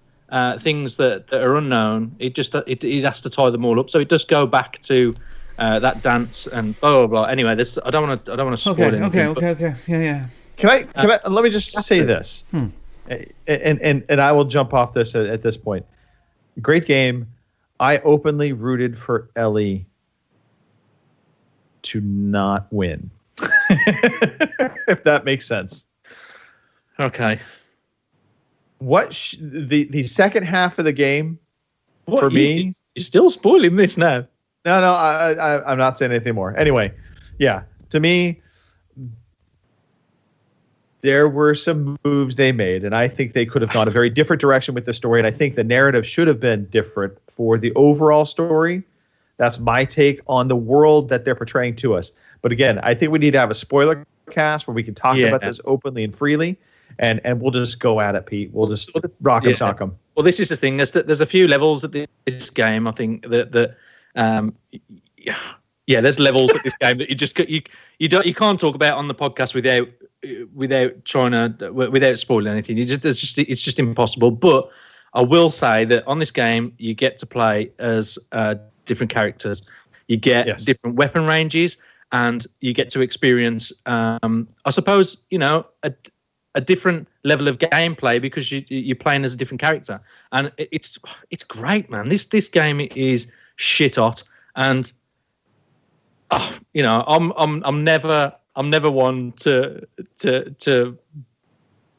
things that are unknown. It has to tie them all up. So it does go back to that dance and blah blah blah. Anyway, I don't want to spoil anything. Okay. Yeah. Can I let me just say this, and I will jump off this at this point. Great game. I openly rooted for Ellie to not win, if that makes sense. Okay. The second half of the game for me? You're still spoiling this now. No, I'm not saying anything more. Anyway, yeah, to me, there were some moves they made, and I think they could have gone a very different direction with the story, and I think the narrative should have been different for the overall story. That's my take on the world that they're portraying to us. But again, I think we need to have a spoiler cast where we can talk about this openly and freely, and we'll just go at it, Pete. We'll just rock and sock them. Well, this is the thing. There's a few levels at this game. I think that there's levels at this game that you can't talk about on the podcast without spoiling anything. It's just impossible. But I will say that on this game, you get to play as different characters. You get different weapon ranges, and you get to experience, I suppose, a different level of gameplay because you're playing as a different character, and it's great, man. This game is shit hot, and I'm never one to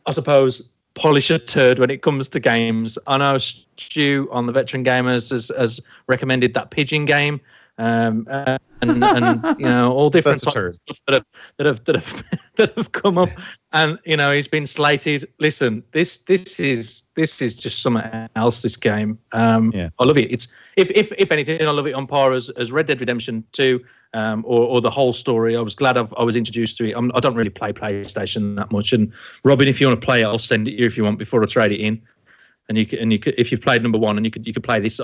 I suppose polish a turd when it comes to games. I know Stu on the Veteran Gamers has recommended that pigeon game, and all different types of stuff that have come up, and he's been slated. Listen, this is just something else. This game, I love it. It's if anything, I love it on par as Red Dead Redemption 2. Or the whole story. I was glad I was introduced to it. I don't really play PlayStation that much. And Robin, if you want to play it, I'll send it you if you want before I trade it in. And you could, if you've played number 1 and you could play this,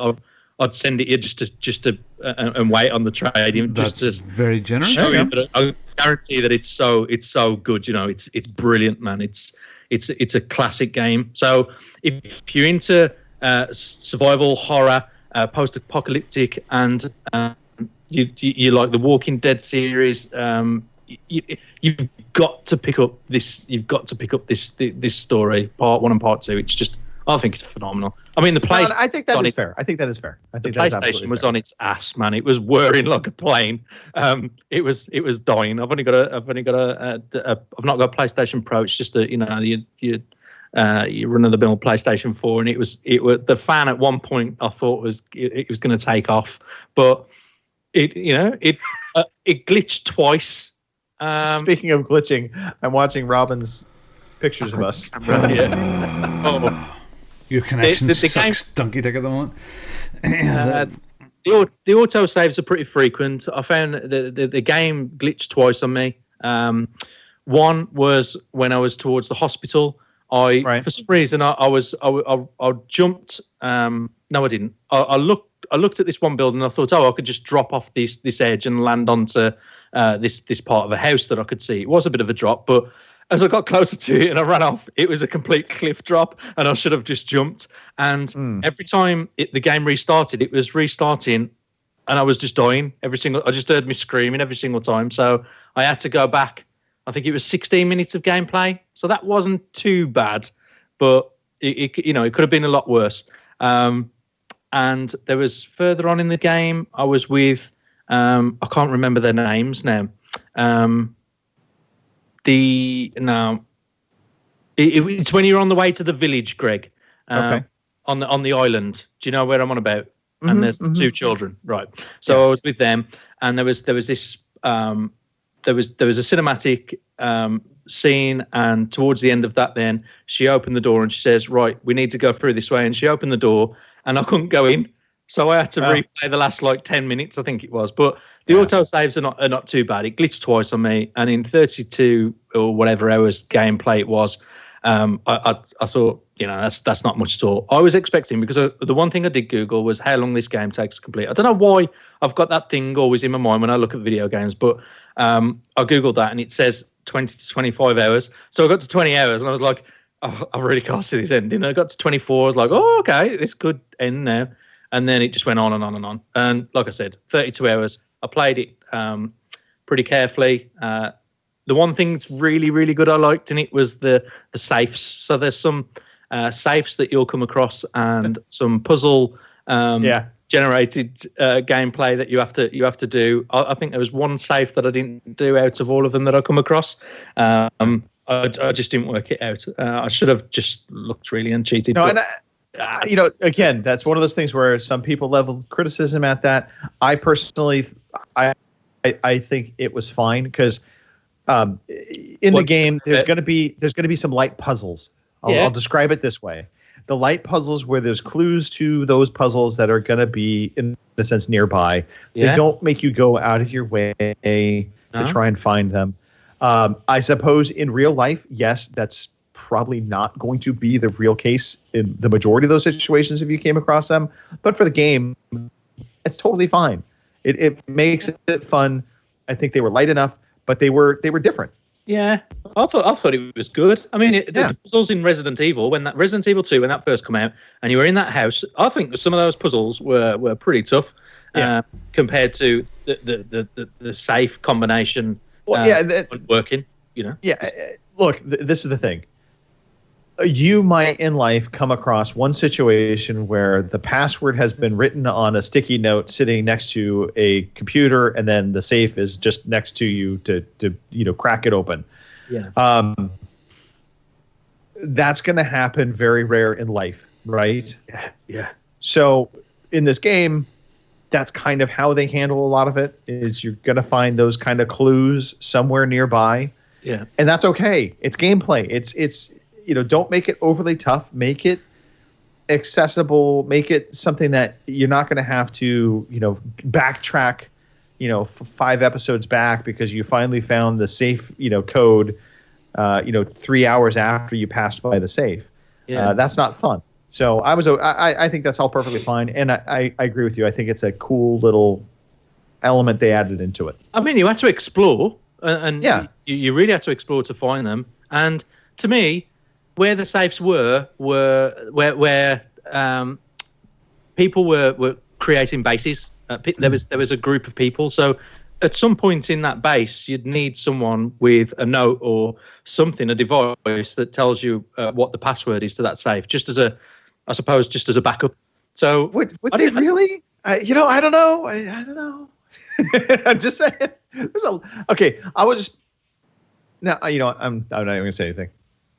I'd send it you just to and wait on the trade. That's very generous. I guarantee that it's so good. It's brilliant, man. It's a classic game. So if you're into survival horror, post-apocalyptic, and you like the Walking Dead series, you've got to pick up this. You've got to pick up this story, part 1 and part 2. It's just, I think it's phenomenal. I mean, the PlayStation. I think that is fair. I think the PlayStation was on its ass, man. It was whirring like a plane. It was dying. I've not got a PlayStation Pro. It's just you run of the mill PlayStation 4, and it was the fan at one point I thought it was going to take off, but. It glitched twice. Speaking of glitching, I'm watching Robin's pictures of us. Your connection sucks, donkey dick at the moment. The auto saves are pretty frequent. I found the game glitched twice on me. One was when I was towards the hospital. For some reason I jumped. No, I didn't. I looked at this one building and I thought, I could just drop off this edge and land onto this part of a house that I could see. It was a bit of a drop, but as I got closer to it and I ran off, it was a complete cliff drop, and I should have just jumped. And every time the game restarted, it was restarting, and I was just dying I just heard me screaming every single time. So I had to go back. I think it was 16 minutes of gameplay, so that wasn't too bad, but it could have been a lot worse. And there was further on in the game, I was with, I can't remember their names now. It's when you're on the way to the village, Greg. Okay. On the island. Do you know where I'm on about? Mm-hmm, and there's 2 children, right? So I was with them, and there was this there was a cinematic scene, and towards the end of that, then she opened the door and she says, "Right, we need to go through this way." And she opened the door, and I couldn't go in, so I had to replay the last 10 minutes, I think it was. But the auto saves are not too bad. It glitched twice on me, and in 32 or whatever hours gameplay it was, I thought, that's not much at all. I was expecting, because the one thing I did Google was how long this game takes to complete. I don't know why I've got that thing always in my mind when I look at video games, but I Googled that and it says 20 to 25 hours. So I got to 20 hours and I was like, I really can't see this ending. I got to 24. I was like, okay, this could end now. And then it just went on and on and on. And like I said, 32 hours. I played it pretty carefully. The one thing that's really, really good I liked in it was the safes. So there's some safes that you'll come across, and some puzzle generated gameplay that you have to do. I think there was one safe that I didn't do out of all of them that I come across. I just didn't work it out. I should have just looked really uncheated. No, and again, that's one of those things where some people level criticism at that. I personally, I think it was fine, because in the game there's going to be some light puzzles. I'll describe it this way: the light puzzles where there's clues to those puzzles that are going to be, in a sense, nearby. They don't make you go out of your way to try and find them. I suppose in real life, yes, that's probably not going to be the real case in the majority of those situations if you came across them. But for the game, it's totally fine. It makes it fun. I think they were light enough, but they were different. Yeah, I thought it was good. I mean, the puzzles in Resident Evil, when that Resident Evil 2, when that first came out, and you were in that house, I think some of those puzzles were pretty tough compared to the safe combination. Working, Yeah, look, this is the thing. You might in life come across one situation where the password has been written on a sticky note sitting next to a computer, and then the safe is just next to you to crack it open. Yeah. that's going to happen very rare in life, right? Yeah. So in this game, that's kind of how they handle a lot of it, is you're going to find those kind of clues somewhere nearby. Yeah. And that's okay. It's gameplay. It's don't make it overly tough. Make it accessible. Make it something that you're not going to have to, backtrack, 5 episodes back because you finally found the safe, code, 3 hours after you passed by the safe. Yeah. That's not fun. So I think that's all perfectly fine. And I agree with you. I think it's a cool little element they added into it. I mean, you had to explore, and yeah, you really had to explore to find them. And to me, where the safes were where people were creating bases. There was a group of people. So at some point in that base, you'd need someone with a note or something, a device that tells you what the password is to that safe, just as a backup. So would they really? I don't know. I don't know. I'm just saying. Okay. I will just now. I'm not even gonna say anything.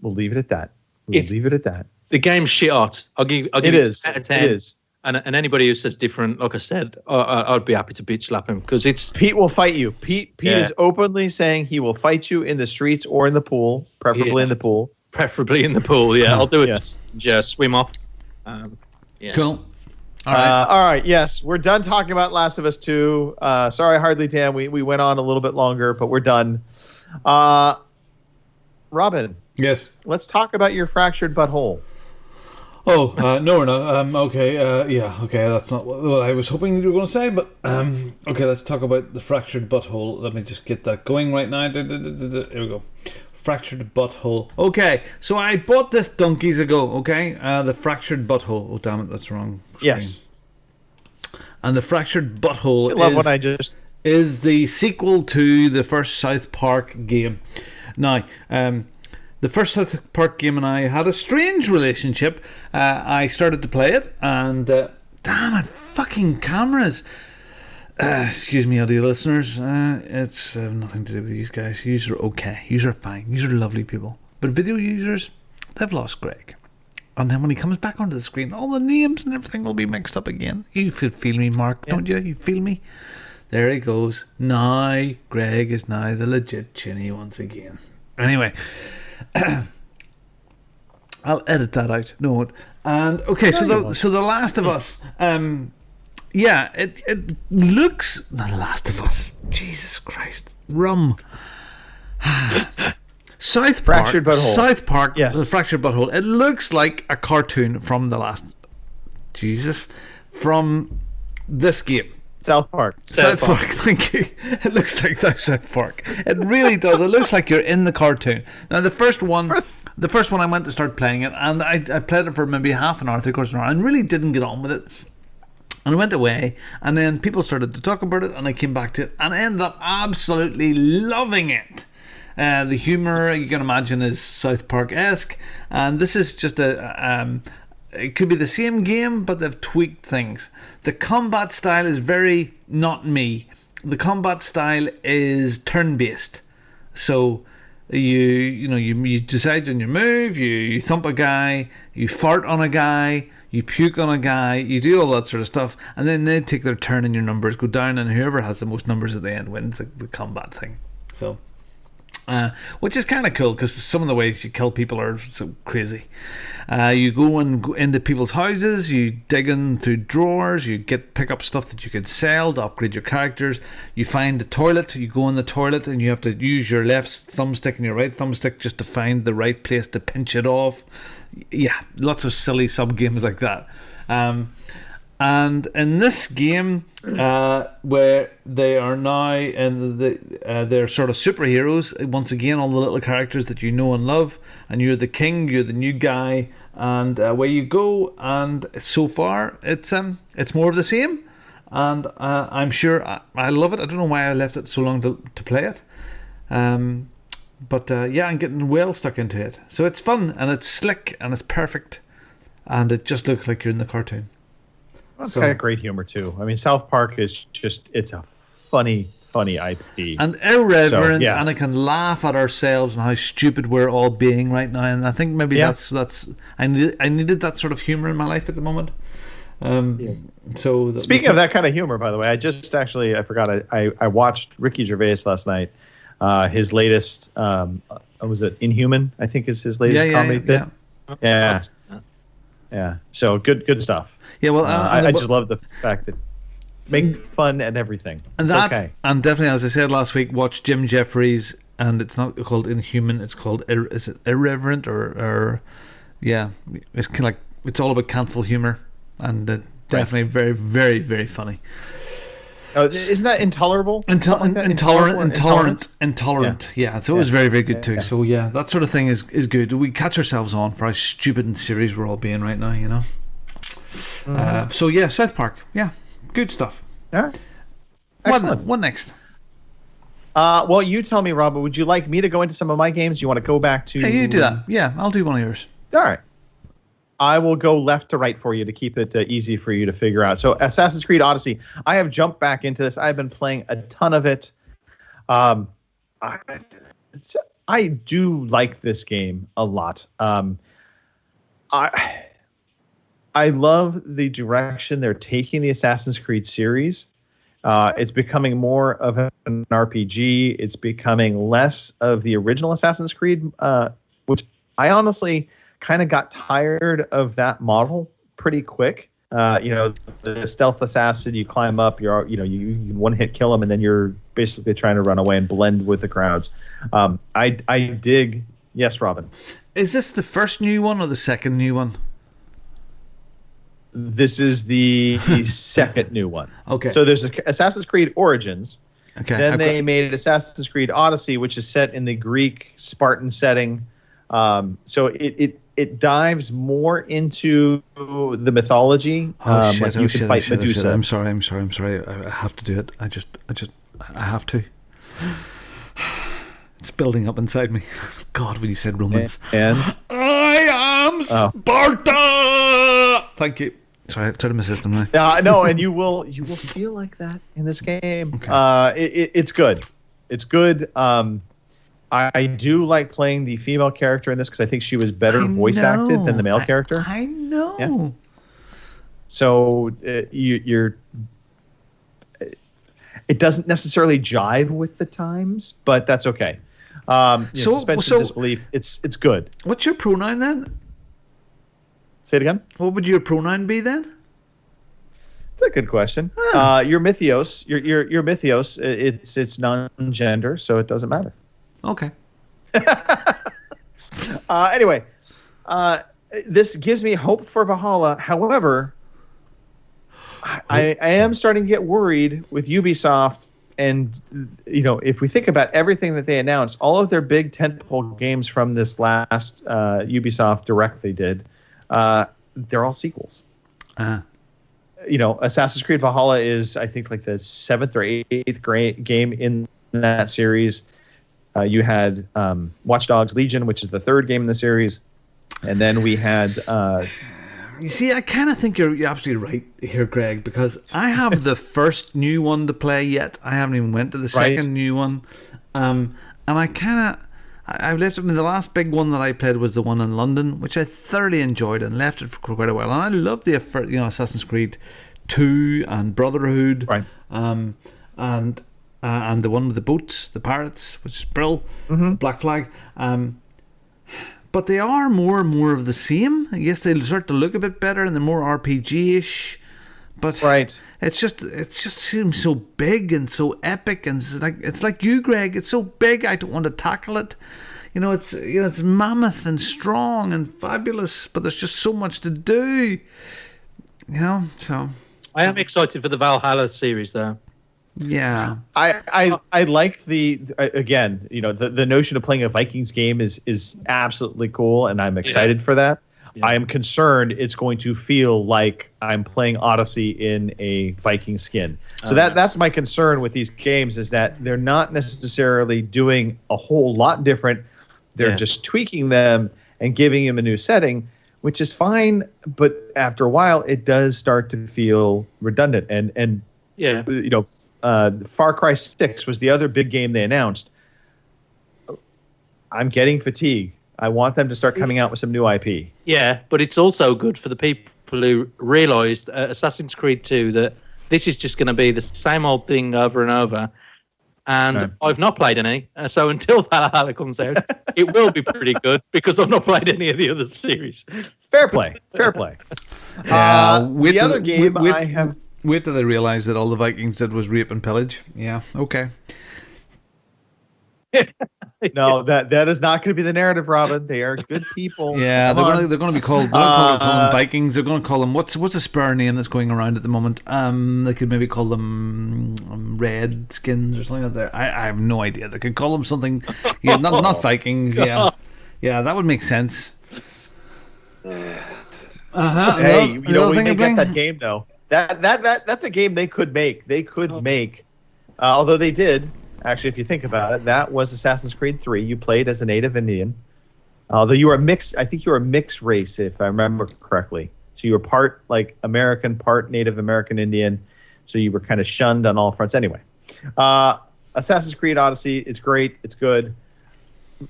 We'll leave it at that. Leave it at that. The game's shit hot. I'll give it 10 out of 10. It is. And anybody who says different, like I said, I'd be happy to bitch slap him because it's. Pete will fight you. Pete is openly saying he will fight you in the streets or in the pool, preferably in the pool. Preferably in the pool. Yeah, I'll do it. Yes. Just swim off. Yeah. Cool. All right. Yes, we're done talking about Last of Us 2. Sorry, Hardly Dan. We went on a little bit longer, but we're done. Robin. Yes. Let's talk about your fractured butthole. Oh, no, we're not. Okay, that's not what I was hoping you were going to say, but okay, let's talk about the fractured butthole. Let me just get that going right now. Here we go. Fractured butthole. Okay, so I bought this donkeys ago, okay? The fractured butthole. Oh, damn it, that's wrong. Yes. And the fractured butthole is the sequel to the first South Park game. Now, the first South Park game and I had a strange relationship. I started to play it, and damn it, fucking cameras. Excuse me, audio listeners. It's nothing to do with you guys. Yous are okay. Yous are fine. Yous are lovely people. But video users, they've lost Greg. And then when he comes back onto the screen, all the names and everything will be mixed up again. You feel me, Mark, don't you? You feel me? There he goes. Now, Greg is now the legit Chinny once again. Anyway. I'll edit that out. No, and okay. So the Last of Us. It looks. The Last of Us. Jesus Christ. Rum. South Park. Fractured butthole. South Park. Yes. The fractured butthole. It looks like a cartoon from the last. Jesus. From this game. South Park. South Park, thank you. It looks like South Park. It really does. It looks like you're in the cartoon. Now, the first one I went to start playing it, and I played it for maybe half an hour, 3/4 of an hour, and really didn't get on with it. And I went away, and then people started to talk about it, and I came back to it, and I ended up absolutely loving it. The humour, you can imagine, is South Park-esque, and this is just it could be the same game, but they've tweaked things. The combat style is very not me. The combat style is turn-based. So you decide on your move, you thump a guy, you fart on a guy, you puke on a guy, you do all that sort of stuff, and then they take their turn and your numbers go down, and whoever has the most numbers at the end wins the combat thing. So, which is kind of cool because some of the ways you kill people are so crazy. You go into people's houses, you dig in through drawers, you pick up stuff that you can sell to upgrade your characters. You find the toilet, you go in the toilet, and you have to use your left thumbstick and your right thumbstick just to find the right place to pinch it off. Yeah, lots of silly sub games like that. And in this game, where they are now they're sort of superheroes, once again, all the little characters that you know and love, and you're the king, you're the new guy, and away you go. And so far, it's more of the same, and I'm sure I love it. I don't know why I left it so long to play it, but I'm getting well stuck into it. So it's fun, and it's slick, and it's perfect, and it just looks like you're in the cartoon. It's got great humor too. I mean, South Park is it's a funny funny IP. And irreverent, So, yeah. and I can laugh at ourselves and how stupid we're all being right now. And I think maybe that's I needed that sort of humor in my life at the moment. So speaking of that kind of humor, by the way, I forgot I watched Ricky Gervais last night. His latest was it Inhuman? I think is his latest comedy bit. Yeah. So good stuff. Yeah, well, I just love the fact that make fun and everything. And it's that, okay. And definitely, as I said last week, watch Jim Jeffries, and it's not called Inhuman. It's called is it Irreverent or yeah, it's kind of like it's all about cancel humor, and definitely very, very, very funny. Oh, isn't that Intolerable? Intolerant. Yeah, so it was very, very good too. Yeah. So yeah, that sort of thing is good. We catch ourselves on for how stupid and serious we're all being right now, you know. So yeah, South Park. Yeah, good stuff. Yeah. Excellent. What next? Well, you tell me, Rob. Would you like me to go into some of my games? Do you want to go back to? Yeah, you do that. Yeah, I'll do one of yours. All right. I will go left to right for you to keep it easy for you to figure out. So Assassin's Creed Odyssey, I have jumped back into this. I've been playing a ton of it. I do like this game a lot. I love the direction they're taking the Assassin's Creed series. It's becoming more of an RPG. It's becoming less of the original Assassin's Creed, which I honestly kind of got tired of that model pretty quick. The stealth assassin, you climb up, you one hit kill him, and then you're basically trying to run away and blend with the crowds. I dig. Yes, Robin. Is this the first new one or the second new one? This is the second new one. Okay. So there's Assassin's Creed Origins. Okay. Then they made Assassin's Creed Odyssey, which is set in the Greek Spartan setting. So it dives more into the mythology. You can fight Medusa. I'm sorry. I have to do it. I have to. It's building up inside me. God, when you said Romans. And I am Sparta. Thank you. Sorry, it's out of my system now. No, and you will feel like that in this game. Okay. It's good. It's good. I do like playing the female character in this because I think she was better voice acted than the male character. I know. Yeah. So you're. It doesn't necessarily jive with the times, but that's okay. Suspension of disbelief. It's good. What's your pronoun then? Say it again. What would your pronoun be then? It's a good question. Your Mythios. Your Mythios. It's non-gender, so it doesn't matter. Okay. Anyway, this gives me hope for Valhalla. However, I am starting to get worried with Ubisoft. And, if we think about everything that they announced, all of their big tentpole games from this last Ubisoft Direct they did, they're all sequels. Assassin's Creed Valhalla is, I think, like the 7th or 8th game in that series. You had Watch Dogs Legion, which is the 3rd game in the series. And then we had... You see, I kind of think you're absolutely right here, Greg, because I have the first new one to play yet. I haven't even went to the second new one. And I've left it. The last big one that I played was the one in London, which I thoroughly enjoyed and left it for quite a while. And I love the Assassin's Creed 2 and Brotherhood. Right. And the one with the boats, the pirates, which is Brill, Black Flag. But they are more and more of the same. I guess they start to look a bit better and they're more RPG-ish. But it just seems so big and so epic, and it's like you, Greg. It's so big, I don't want to tackle it. It's mammoth and strong and fabulous, but there's just so much to do. So I am excited for the Valhalla series, though. Yeah, I like the notion of playing a Vikings game is absolutely cool, and I'm excited for that. Yeah. I am concerned it's going to feel like I'm playing Odyssey in a Viking skin. So that's my concern with these games, is that they're not necessarily doing a whole lot different. They're just tweaking them and giving them a new setting, which is fine. But after a while, it does start to feel redundant. And Far Cry 6 was the other big game they announced. I'm getting fatigue. I want them to start coming out with some new IP. Yeah, but it's also good for the people who realised Assassin's Creed 2 that this is just going to be the same old thing over and over. And Right. I've not played any. So until Valhalla comes out, it will be pretty good because I've not played any of the other series. Fair play. Fair play. The other game I have... Wait till they realise that all the Vikings did was rape and pillage. Yeah, okay. No, that is not going to be the narrative, Robin. They are good people. Yeah, Come they're going to be called. They're going to call them Vikings. They're going to call them what's a spur name that's going around at the moment. They could maybe call them Redskins or something like that. I have no idea. They could call them something. Yeah, not Vikings. Yeah, yeah, that would make sense. Hey, You we may get that game though. That's a game they could make. They could make, although they did. Actually, if you think about it, that was Assassin's Creed 3. You played as a native Indian. Although you were a mixed, I think you were a mixed race, if I remember correctly. So you were part like American, part Native American Indian. So you were kind of shunned on all fronts. Anyway, Assassin's Creed Odyssey, it's great. It's good.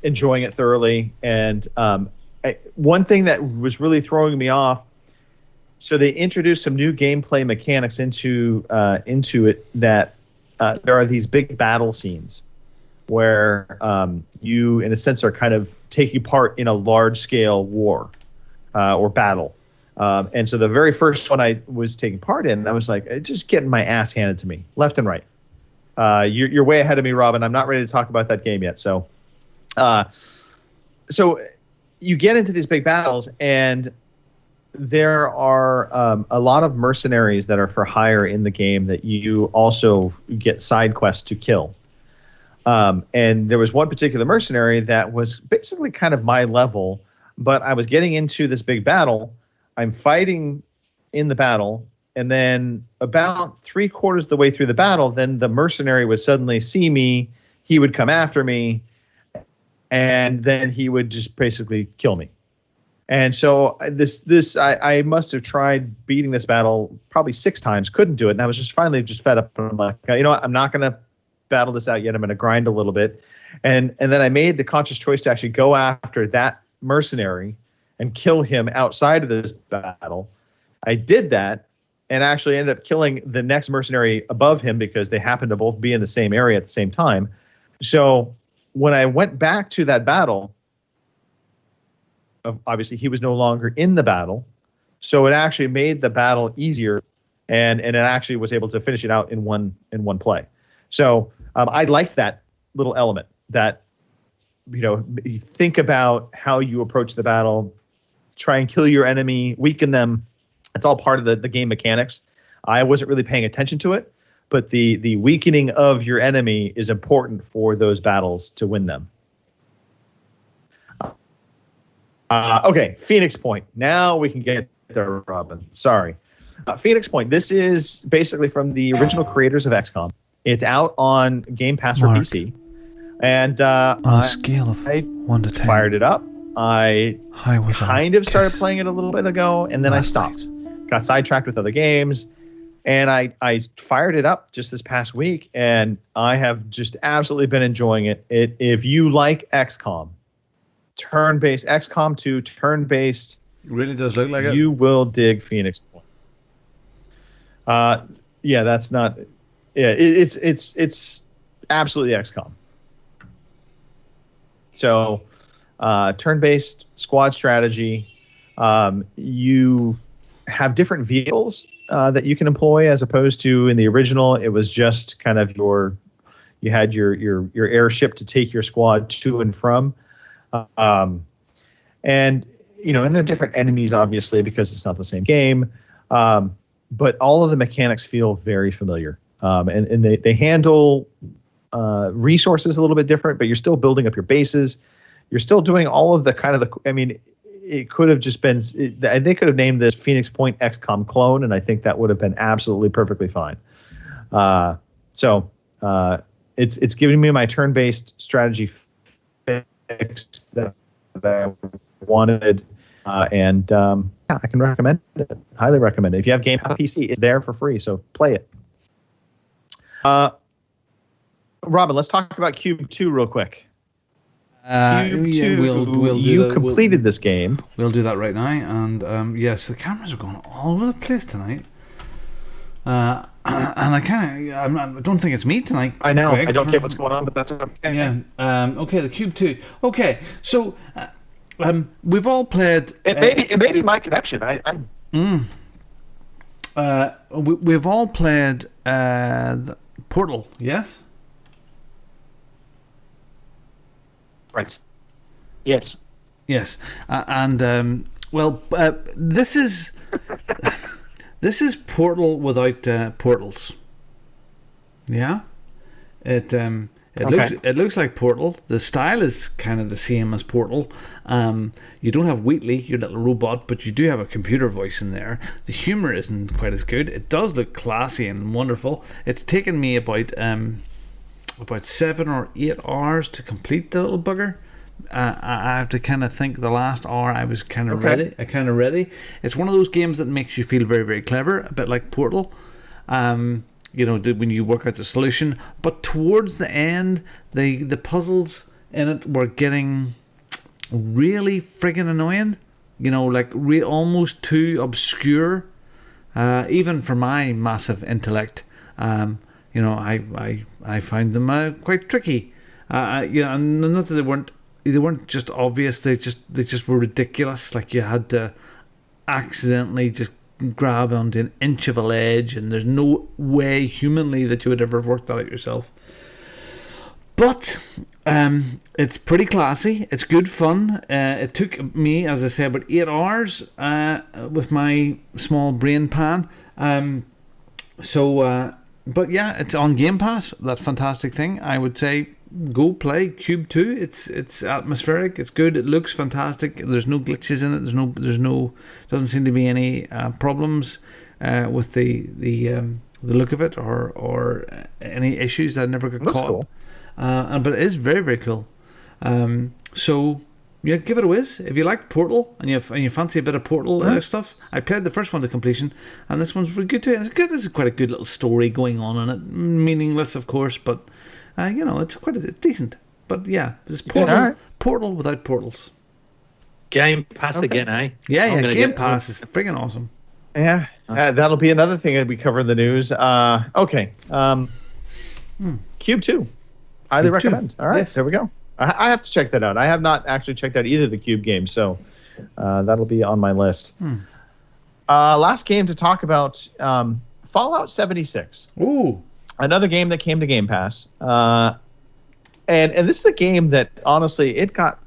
Enjoying it thoroughly. And one thing that was really throwing me off, so they introduced some new gameplay mechanics into it that there are these big battle scenes where you, in a sense, are kind of taking part in a large-scale war or battle. And so the very first one I was taking part in, I was like, just getting my ass handed to me, left and right. You're way ahead of me, Robin. I'm not ready to talk about that game yet. So you get into these big battles, and there are a lot of mercenaries that are for hire in the game that you also get side quests to kill. And there was one particular mercenary that was basically kind of my level, but I was getting into this big battle. I'm fighting in the battle, and then about 3/4 of the way through the battle, then the mercenary would suddenly see me. He would come after me, and then he would just basically kill me. And so I must have tried beating this battle probably 6 times, couldn't do it, and I was just finally fed up. And I'm like, you know what? I'm not going to battle this out yet. I'm going to grind a little bit, and then I made the conscious choice to actually go after that mercenary and kill him outside of this battle. I did that, and actually ended up killing the next mercenary above him because they happened to both be in the same area at the same time. So when I went back to that battle, obviously he was no longer in the battle, so it actually made the battle easier, and it actually was able to finish it out in one play. So I liked that little element that, you think about how you approach the battle, try and kill your enemy, weaken them. It's all part of the game mechanics. I wasn't really paying attention to it, but the weakening of your enemy is important for those battles to win them. Okay, Phoenix Point. Now we can get there, Robin. Sorry. Phoenix Point. This is basically from the original creators of XCOM. It's out on Game Pass for PC. And on a scale of 1 to 10, fired it up. I kind of started playing it a little bit ago, and then I stopped. Got sidetracked with other games, and I fired it up just this past week, and I have just absolutely been enjoying it. If you like XCOM, turn-based, XCOM 2, turn-based. It really does look like it. You will dig Phoenix Point. Yeah, that's not. Yeah, it's absolutely XCOM. So, turn-based squad strategy. You have different vehicles that you can employ, as opposed to in the original, it was just kind of you had your airship to take your squad to and from. And they're different enemies, obviously, because it's not the same game. But all of the mechanics feel very familiar. And they handle resources a little bit different, but you're still building up your bases. You're still doing all of it could have just been, they could have named this Phoenix Point XCOM clone, and I think that would have been absolutely perfectly fine. So it's giving me my turn-based strategy fix that I wanted, and I can recommend it. Highly recommend it. If you have Game Pass PC, it's there for free, so play it. Robin, let's talk about Cube 2 real quick. Cube 2, we'll do you completed this game. We'll do that right now. And yes, the cameras are going all over the place tonight. And I don't think it's me tonight. I know. Greg, I don't get what's going on, but that's okay. Yeah. Okay, the Cube 2. Okay, so we've all played. It may be my connection. We've all played Portal. Yes. Right. Yes. Yes, this is this is Portal without portals. Yeah, it looks like Portal. The style is kind of the same as Portal. You don't have Wheatley, your little robot, but you do have a computer voice in there. The humor isn't quite as good. It does look classy and wonderful. It's taken me about 7 or 8 hours to complete the little bugger. I have to kind of think the last hour I was kind of ready. It's one of those games that makes you feel very, very clever, a bit like Portal. When you work out the solution. But towards the end, the puzzles in it were getting really friggin' annoying. Almost too obscure, even for my massive intellect. I find them quite tricky. And not that they weren't just obvious. They just were ridiculous. Like you had to accidentally just grab onto an inch of a ledge, and there's no way humanly that you would ever have worked that out yourself. But it's pretty classy. It's good fun. It took me, as I said, about 8 hours with my small brain pan. But yeah, it's on Game Pass. That fantastic thing. I would say go play Cube 2. It's atmospheric. It's good. It looks fantastic. There's no glitches in it. There's no doesn't seem to be any problems with the look of it or any issues that never got caught. Cool. But it is very, very cool. So yeah, give it a whiz if you like Portal and you fancy a bit of Portal stuff. I played the first one to completion, and this one's really good too. It's good. There's quite a good little story going on in it. Meaningless, of course, but it's decent. But yeah, it's Portal without portals. Game Pass again, eh? Yeah, Game Pass is friggin' awesome. Yeah, that'll be another thing that we cover in the news. Okay, Cube 2. Highly recommend. All right, There we go. I have to check that out. I have not actually checked out either of the Cube games, so that'll be on my list. Last game to talk about, Fallout 76. Ooh. Another game that came to Game Pass. And this is a game that, honestly, it got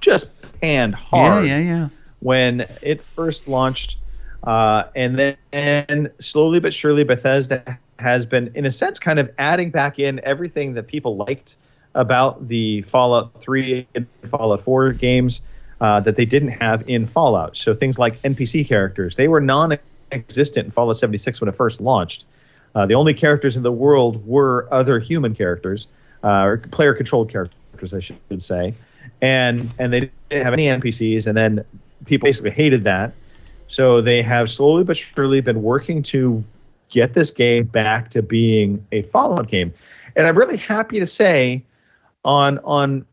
just panned hard when it first launched. And then slowly but surely, Bethesda has been, in a sense, kind of adding back in everything that people liked about the Fallout 3 and Fallout 4 games that they didn't have in Fallout. So things like NPC characters, they were non-existent in Fallout 76 when it first launched. The only characters in the world were other human characters, or player-controlled characters, I should say. And they didn't have any NPCs, and then people basically hated that. So they have slowly but surely been working to get this game back to being a Fallout game. And I'm really happy to say, on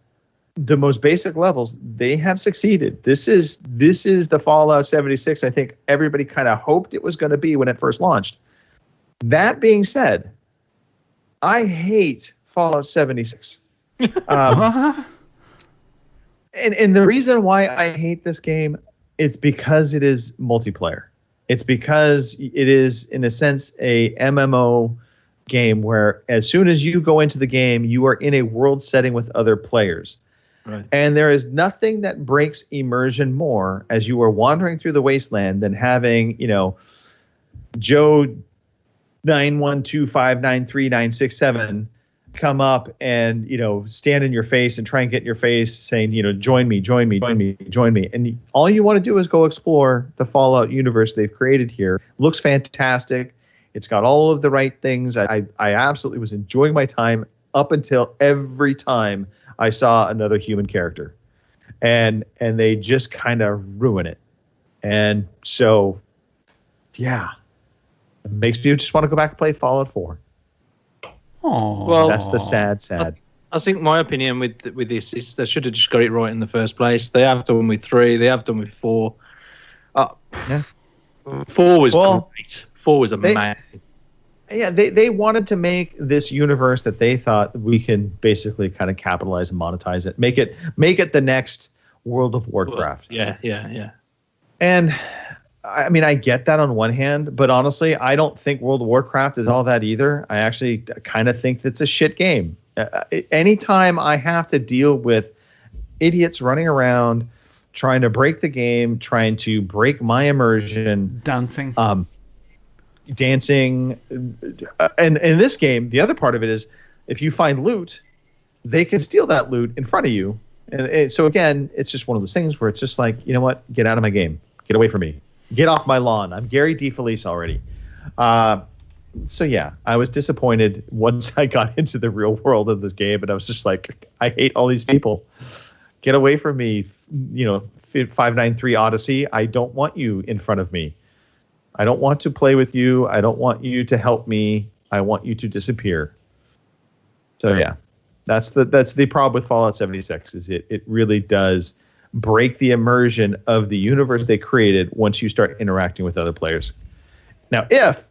the most basic levels, they have succeeded. This is the Fallout 76 I think everybody kind of hoped it was going to be when it first launched. That being said, I hate Fallout 76. And the reason why I hate this game is because it is multiplayer. It's because it is, in a sense, a MMO game where as soon as you go into the game, you are in a world setting with other players. Right. And there is nothing that breaks immersion more as you are wandering through the wasteland than having, Joe 912593967 come up and, stand in your face and try and get in your face saying, join me. And all you want to do is go explore the Fallout universe they've created here. Looks fantastic. It's got all of the right things. I absolutely was enjoying my time up until every time I saw another human character. And they just kind of ruin it. And so, yeah, it makes me just want to go back and play Fallout 4. Oh, Well, that's the sad. I think my opinion with this is they should have just got it right in the first place. They have done with 3. They have done with 4. Yeah. 4 was great. 4 was amazing. They wanted to make this universe that they thought we can basically kind of capitalize and monetize it. Make it the next World of Warcraft. Yeah. And I mean, I get that on one hand, but honestly, I don't think World of Warcraft is all that either. I actually kind of think it's a shit game. Anytime I have to deal with idiots running around trying to break the game, trying to break my immersion, dancing, and in this game, the other part of it is if you find loot, they can steal that loot in front of you. And so again, it's just one of those things where it's just like, you know what? Get out of my game. Get away from me. Get off my lawn. I'm Gary DeFelice already. So yeah, I was disappointed once I got into the real world of this game, and I was just like, I hate all these people. Get away from me. 593 Odyssey. I don't want you in front of me. I don't want to play with you. I don't want you to help me. I want you to disappear. So yeah, that's the problem with Fallout 76. Is it really does break the immersion of the universe they created once you start interacting with other players. Now, if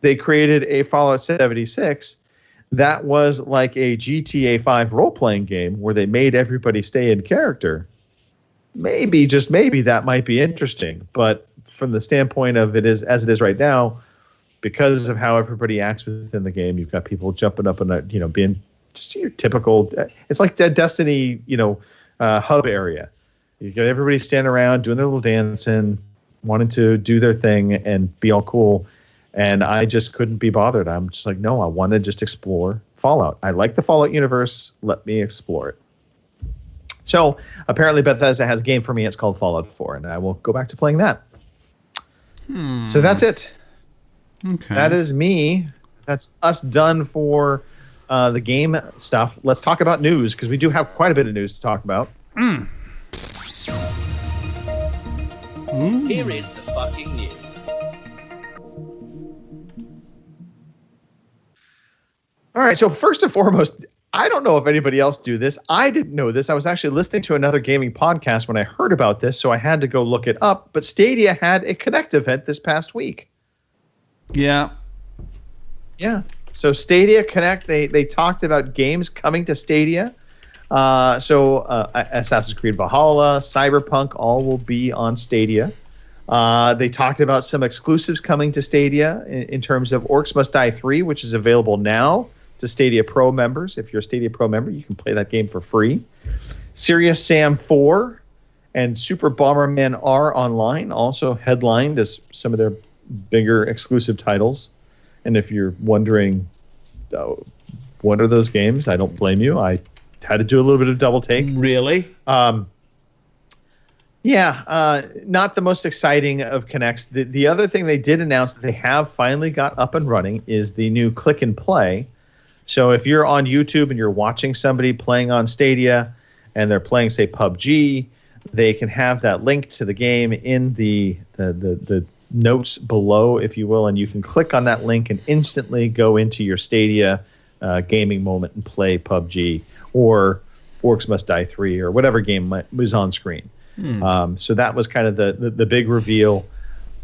they created a Fallout 76 that was like a GTA 5 role-playing game where they made everybody stay in character, maybe, just maybe, that might be interesting. But from the standpoint of it is as it is right now, because of how everybody acts within the game, you've got people jumping up and being just your typical. It's like the Destiny, hub area. You got everybody standing around doing their little dancing, wanting to do their thing and be all cool. And I just couldn't be bothered. I'm just like, no, I want to just explore Fallout. I like the Fallout universe. Let me explore it. So apparently Bethesda has a game for me. It's called Fallout 4, and I will go back to playing that. So that's it. Okay. That is me. That's us done for the game stuff. Let's talk about news, because we do have quite a bit of news to talk about. Here is the fucking news. All right, so first and foremost, I don't know if anybody else do this. I didn't know this. I was actually listening to another gaming podcast when I heard about this, so I had to go look it up. But Stadia had a Connect event this past week. Yeah. So Stadia Connect, they talked about games coming to Stadia. So Assassin's Creed Valhalla, Cyberpunk, all will be on Stadia. They talked about some exclusives coming to Stadia in terms of Orcs Must Die 3, which is available now to Stadia Pro members. If you're a Stadia Pro member, you can play that game for free. Serious Sam 4 and Super Bomberman R Online also headlined as some of their bigger exclusive titles. And if you're wondering, what are those games? I don't blame you. I had to do a little bit of double take. Really? Not the most exciting of Connects. The other thing they did announce that they have finally got up and running is the new Click and Play. So if you're on YouTube and you're watching somebody playing on Stadia and they're playing, say, PUBG, they can have that link to the game in the notes below, if you will, and you can click on that link and instantly go into your Stadia gaming moment and play PUBG or Orcs Must Die 3 or whatever game was on screen. So that was kind of the big reveal.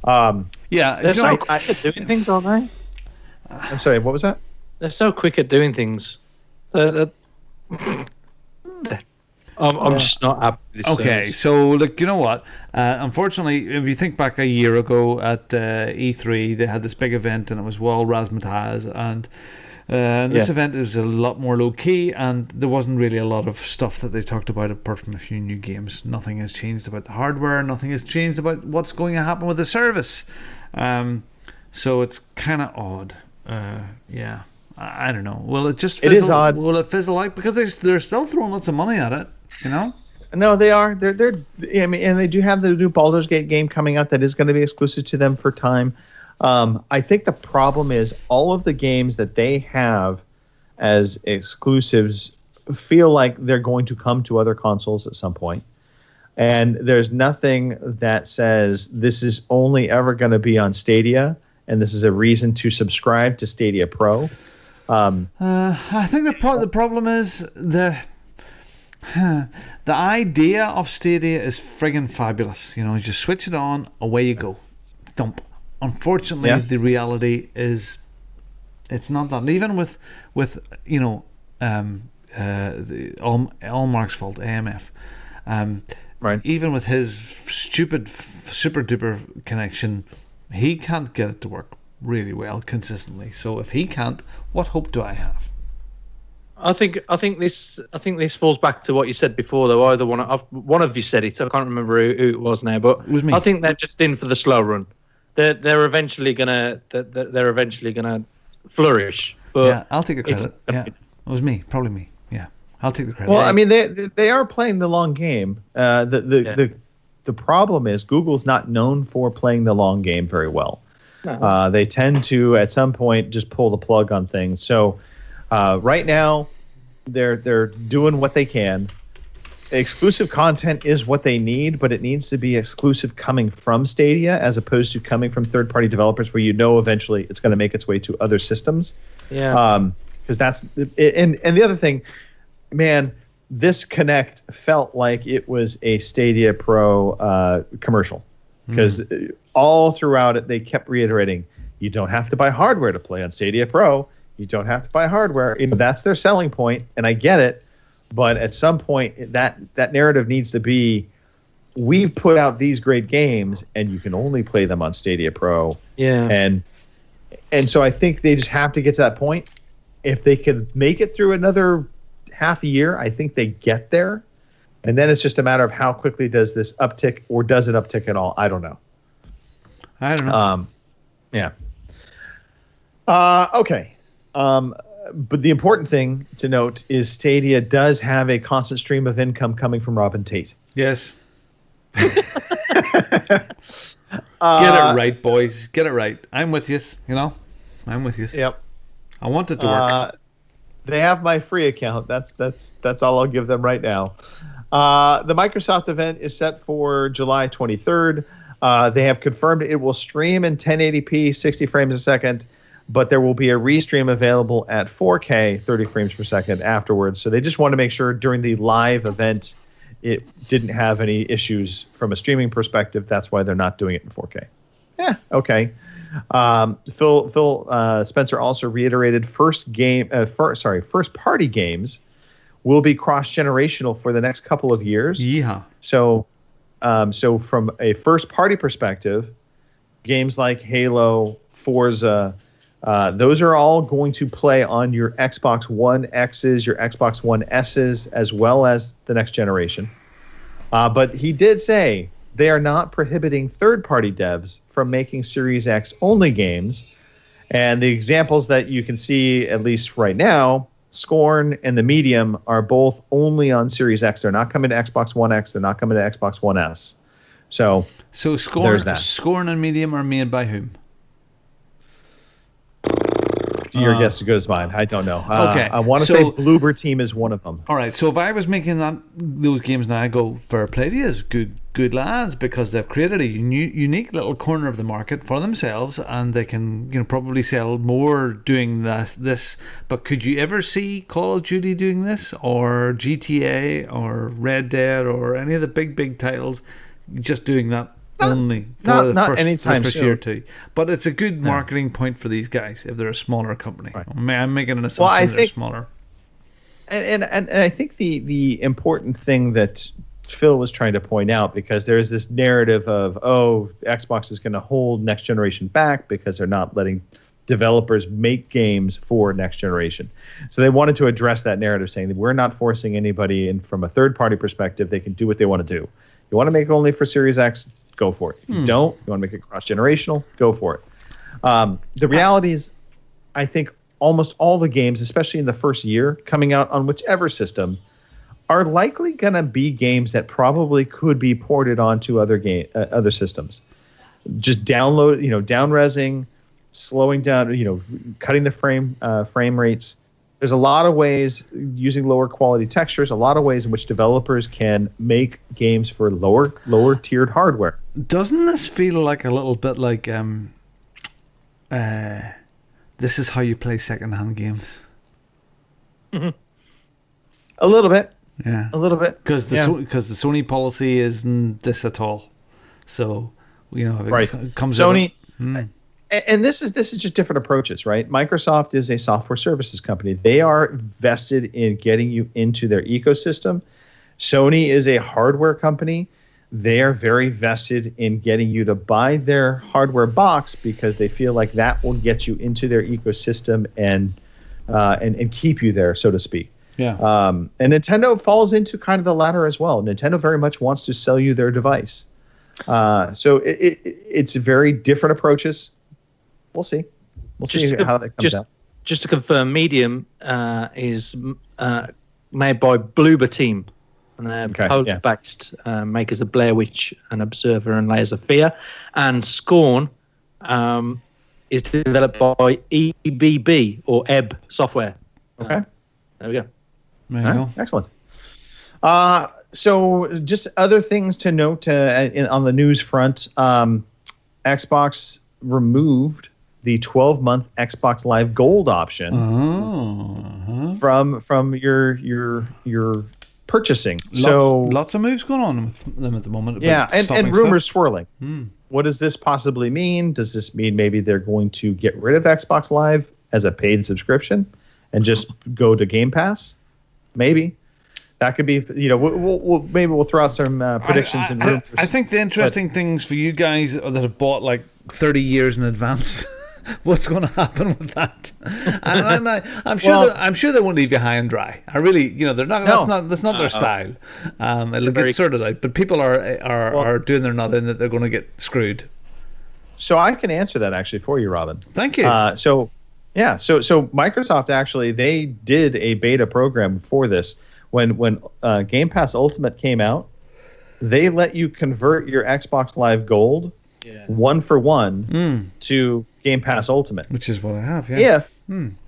They're so quick at doing things, aren't they? I'm sorry, what was that? They're so quick at doing things. I'm just not happy with this. Okay, service. so look, you know what? Unfortunately, if you think back a year ago at E3, they had this big event and it was World Razzmatazz, and this event is a lot more low key, and there wasn't really a lot of stuff that they talked about apart from a few new games. Nothing has changed about the hardware. Nothing has changed about what's going to happen with the service. So it's kind of odd. I don't know. Will it just fizzle? It is odd. Will it fizzle out? Because they're still throwing lots of money at it, you know? No, they are. They're. I mean, and they do have the new Baldur's Gate game coming out that is going to be exclusive to them for time. I think the problem is all of the games that they have as exclusives feel like they're going to come to other consoles at some point. And there's nothing that says this is only ever going to be on Stadia, and this is a reason to subscribe to Stadia Pro. I think the problem is the idea of Stadia is friggin' fabulous. You know, you just switch it on, away you go, dump. Unfortunately, the reality is it's not that. Even with you know, all Mark's fault, AMF. Right. Even with his stupid super duper connection, he can't get it to work really well consistently. So if he can't, what hope do I have? I think this falls back to what you said before, though. Either one of you said it. I can't remember who it was now, but it was me. I think they're just in for the slow run. They're eventually gonna flourish. But yeah, I'll take the credit. Yeah, it was me, probably me. Yeah, I'll take the credit. Well, I mean, they are playing the long game. The problem is Google's not known for playing the long game very well. No. They tend to at some point just pull the plug on things. So right now they're doing what they can. Exclusive content is what they need, but it needs to be exclusive coming from Stadia as opposed to coming from third-party developers where you know eventually it's going to make its way to other systems. Yeah. Because that's and the other thing, man, this Connect felt like it was a Stadia Pro commercial because all throughout it they kept reiterating, you don't have to buy hardware to play on Stadia Pro. You don't have to buy hardware. That's their selling point, and I get it. But at some point, that narrative needs to be, we've put out these great games, and you can only play them on Stadia Pro. Yeah. And so I think they just have to get to that point. If they could make it through another half a year, I think they get there. And then it's just a matter of how quickly does this uptick, or does it uptick at all? I don't know. Yeah. Okay. But the important thing to note is Stadia does have a constant stream of income coming from Robin Tate. Yes. Get it right, boys. Get it right. I'm with you. You know, I'm with you. Yep. I want it to work. They have my free account. That's all I'll give them right now. The Microsoft event is set for July 23rd. They have confirmed it will stream in 1080p, 60 frames a second. But there will be a restream available at 4K, 30 frames per second afterwards. So they just want to make sure during the live event it didn't have any issues from a streaming perspective. That's why they're not doing it in 4K. Yeah, okay. Phil Spencer also reiterated first party games will be cross-generational for the next couple of years. Yeah. So from a first party perspective, games like Halo, Forza, those are all going to play on your Xbox One X's, your Xbox One S's, as well as the next generation. But he did say they are not prohibiting third-party devs from making Series X only games. And the examples that you can see, at least right now, Scorn and the Medium are both only on Series X. They're not coming to Xbox One X. They're not coming to Xbox One S. So Scorn and Medium are made by whom? Your guess is as good as mine. I don't know. Okay. I want to say Bloober Team is one of them. All right. So if I was making those games now, I go, fair play to you, good lads, because they've created a unique little corner of the market for themselves, and they can probably sell more doing this. But could you ever see Call of Duty doing this, or GTA, or Red Dead, or any of the big titles just doing that? Only for the first year or two, but it's a good marketing point for these guys if they're a smaller company. Right. I'm making an assumption they're smaller. And I think the important thing that Phil was trying to point out, because there's this narrative of Xbox is going to hold next generation back because they're not letting developers make games for next generation. So they wanted to address that narrative, saying that we're not forcing anybody, and from a third party perspective, they can do what they want to do. You want to make it only for Series X, go for it. If you don't, you want to make it cross-generational, go for it. The reality is, I think almost all the games, especially in the first year, coming out on whichever system, are likely going to be games that probably could be ported onto other systems. Just download, down-resing, slowing down, cutting the frame rates. There's a lot of ways, using lower quality textures, a lot of ways in which developers can make games for lower tiered hardware. Doesn't this feel like a little bit like this is how you play secondhand games. A little bit. Yeah. A little bit. Because the Sony policy isn't this at all. So, if it comes Sony, out... and this is just different approaches, right? Microsoft is a software services company. They are vested in getting you into their ecosystem. Sony is a hardware company. They are very vested in getting you to buy their hardware box because they feel like that will get you into their ecosystem and keep you there, so to speak. Yeah. And Nintendo falls into kind of the latter as well. Nintendo very much wants to sell you their device. So it's very different approaches. We'll see. We'll see how that comes out. Just to confirm, Medium is made by Bloober Team. And they're Polish-based makers of Blair Witch and Observer and Layers of Fear. And Scorn is developed by EBB or EB Software. Okay. There we go. There you go. Excellent. So just other things to note on the news front. Xbox removed the 12-month Xbox Live Gold option from your purchasing. Lots of moves going on with them at the moment. And rumors swirling. What does this possibly mean? Does this mean maybe they're going to get rid of Xbox Live as a paid subscription and just go to Game Pass? Maybe. That could be, we'll throw out some predictions and rumors. I think the interesting things for you guys that have bought like 30 years in advance, what's going to happen with that? And I'm sure they won't leave you high and dry. I really, they're not. That's not their style. It'll get sorted out. But people are doing their nut in that they're going to get screwed. So I can answer that actually for you, Robin. Thank you. So Microsoft actually, they did a beta program for this. When Game Pass Ultimate came out, they let you convert your Xbox Live Gold 1-for-1 to Game Pass Ultimate, which is what I have. Yeah.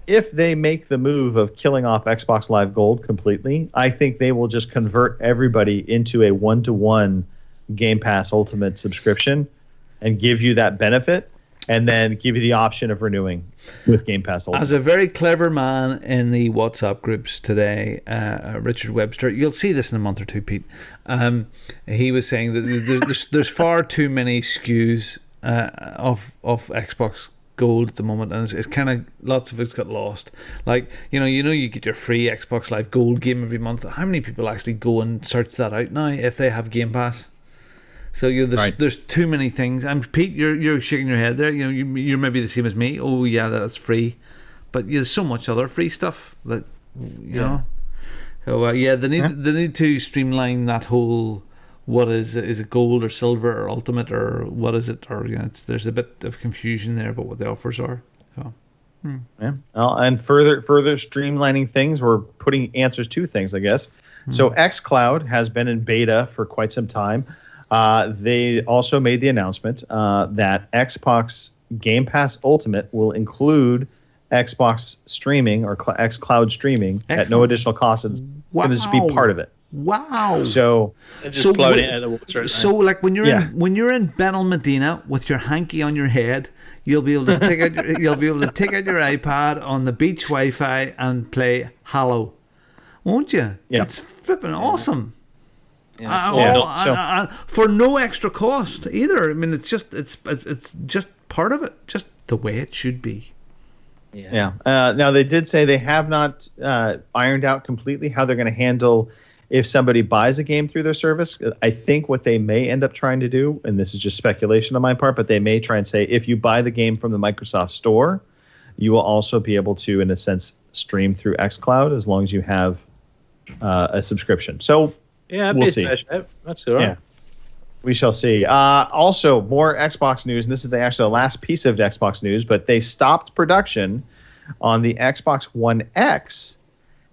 If they make the move of killing off Xbox Live Gold completely, I think they will just convert everybody into a 1-to-1 Game Pass Ultimate subscription and give you that benefit, and then give you the option of renewing with Game Pass Ultimate. As a very clever man in the WhatsApp groups today, Richard Webster, you'll see this in a month or two, Pete. He was saying that there's far too many SKUs of Xbox Gold at the moment, and it's kind of lots of it's got lost. Like you get your free Xbox Live Gold game every month. How many people actually go and search that out now if they have Game Pass? So there's too many things. And Pete, you're shaking your head there. You're maybe the same as me. Oh yeah, that's free, but there's so much other free stuff that you know. So they need to streamline that whole. What is it gold or silver or ultimate or what is it? Or there's a bit of confusion there about what the offers are. So. Yeah, and further streamlining things, we're putting answers to things, I guess. So xCloud has been in beta for quite some time. They also made the announcement that Xbox Game Pass Ultimate will include Xbox streaming or xCloud streaming at no additional cost. It's going to just be part of it. Wow! So just blowing it out of the water. So like when you're in Benel Medina with your hanky on your head, you'll be able to take out your iPad on the beach Wi-Fi and play Halo, won't you? Yeah, it's flipping awesome. Yeah. For no extra cost either. I mean, it's just part of it, just the way it should be. Yeah. Now they did say they have not ironed out completely how they're going to handle if somebody buys a game through their service. I think what they may end up trying to do, and this is just speculation on my part, but they may try and say if you buy the game from the Microsoft Store, you will also be able to, in a sense, stream through xCloud as long as you have a subscription. So. Yeah, we'll see. That's all right. Yeah, we shall see. Also, more Xbox news, and this is actually the last piece of Xbox news, but they stopped production on the Xbox One X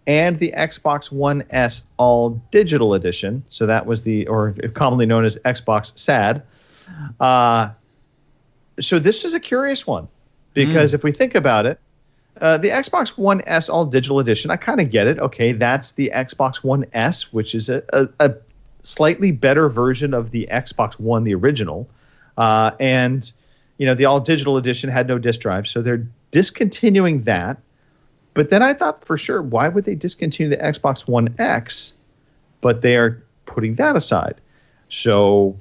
and the Xbox One S All Digital Edition. So that was or commonly known as Xbox SAD. So this is a curious one, because if we think about it, the Xbox One S All Digital Edition, I kind of get it. Okay, that's the Xbox One S, which is a slightly better version of the Xbox One, the original. And, the All Digital Edition had no disk drive, so they're discontinuing that. But then I thought for sure, why would they discontinue the Xbox One X? But they are putting that aside. So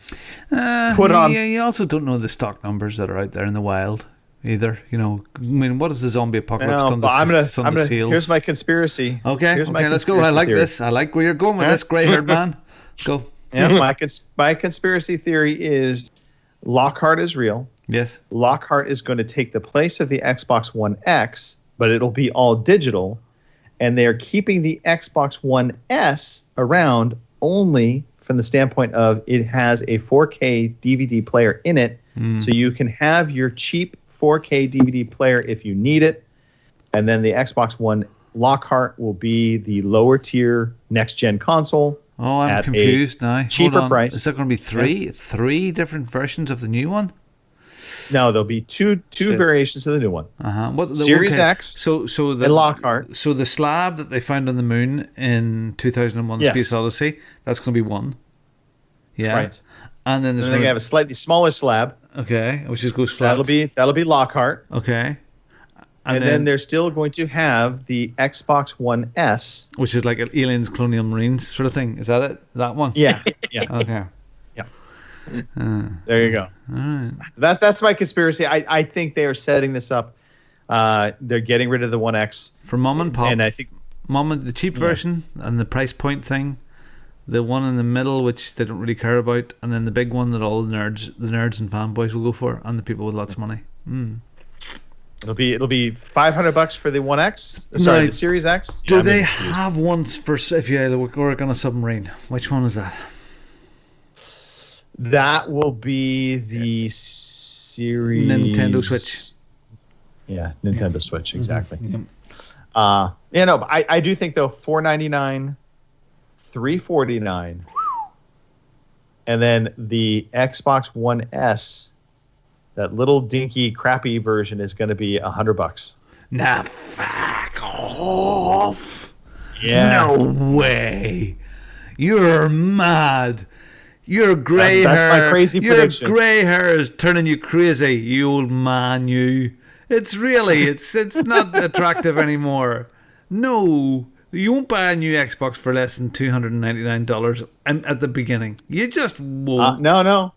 put on. You also don't know the stock numbers that are out there in the wild either. You know, I mean, what is the zombie apocalypse done to sales? Here's my conspiracy. Okay, let's go. I like this. I like where you're going with this, gray-haired man. Go. Yeah, my conspiracy theory is Lockhart is real. Yes. Lockhart is going to take the place of the Xbox One X, but it'll be all digital. And they are keeping the Xbox One S around only from the standpoint of it has a 4K DVD player in it. So you can have your cheap 4K DVD player if you need it. And then the Xbox One Lockhart will be the lower tier next gen console. Oh, I'm confused now. Cheaper price. Is there going to be three different versions of the new one? No, there'll be two variations of the new one. Series X and Lockhart. So the slab that they found on the moon in 2001: Space Odyssey, that's going to be one. Yeah. Right. And then they have a slightly smaller slab. Okay, which just goes flat. That'll be Lockhart. Okay. And then they're still going to have the Xbox One S, which is like an Aliens, Colonial Marines sort of thing. Is that it? That one? Yeah. Yeah. Okay. There you go. All right. That's my conspiracy. I think they are setting this up. They're getting rid of the One X for mom and pop, and I think the cheap version and the price point thing, the one in the middle which they don't really care about, and then the big one that all the nerds and fanboys will go for, and the people with lots of money. It'll be $500 for the One X. Sorry, the Series X. Do they have ones for if you work on a submarine? Which one is that? That will be the Series Nintendo Switch. Yeah, Nintendo Switch, exactly. Mm-hmm. But I do think though $499, $349, and then the Xbox One S, that little dinky crappy version, is going to be $100. Nah, fuck off. Yeah. No way. You're mad. Your grey hair. That's my crazy prediction. Your grey hair is turning you crazy, you old man, you. It's not attractive anymore. No, you won't buy a new Xbox for less than $299 at the beginning. You just won't. No.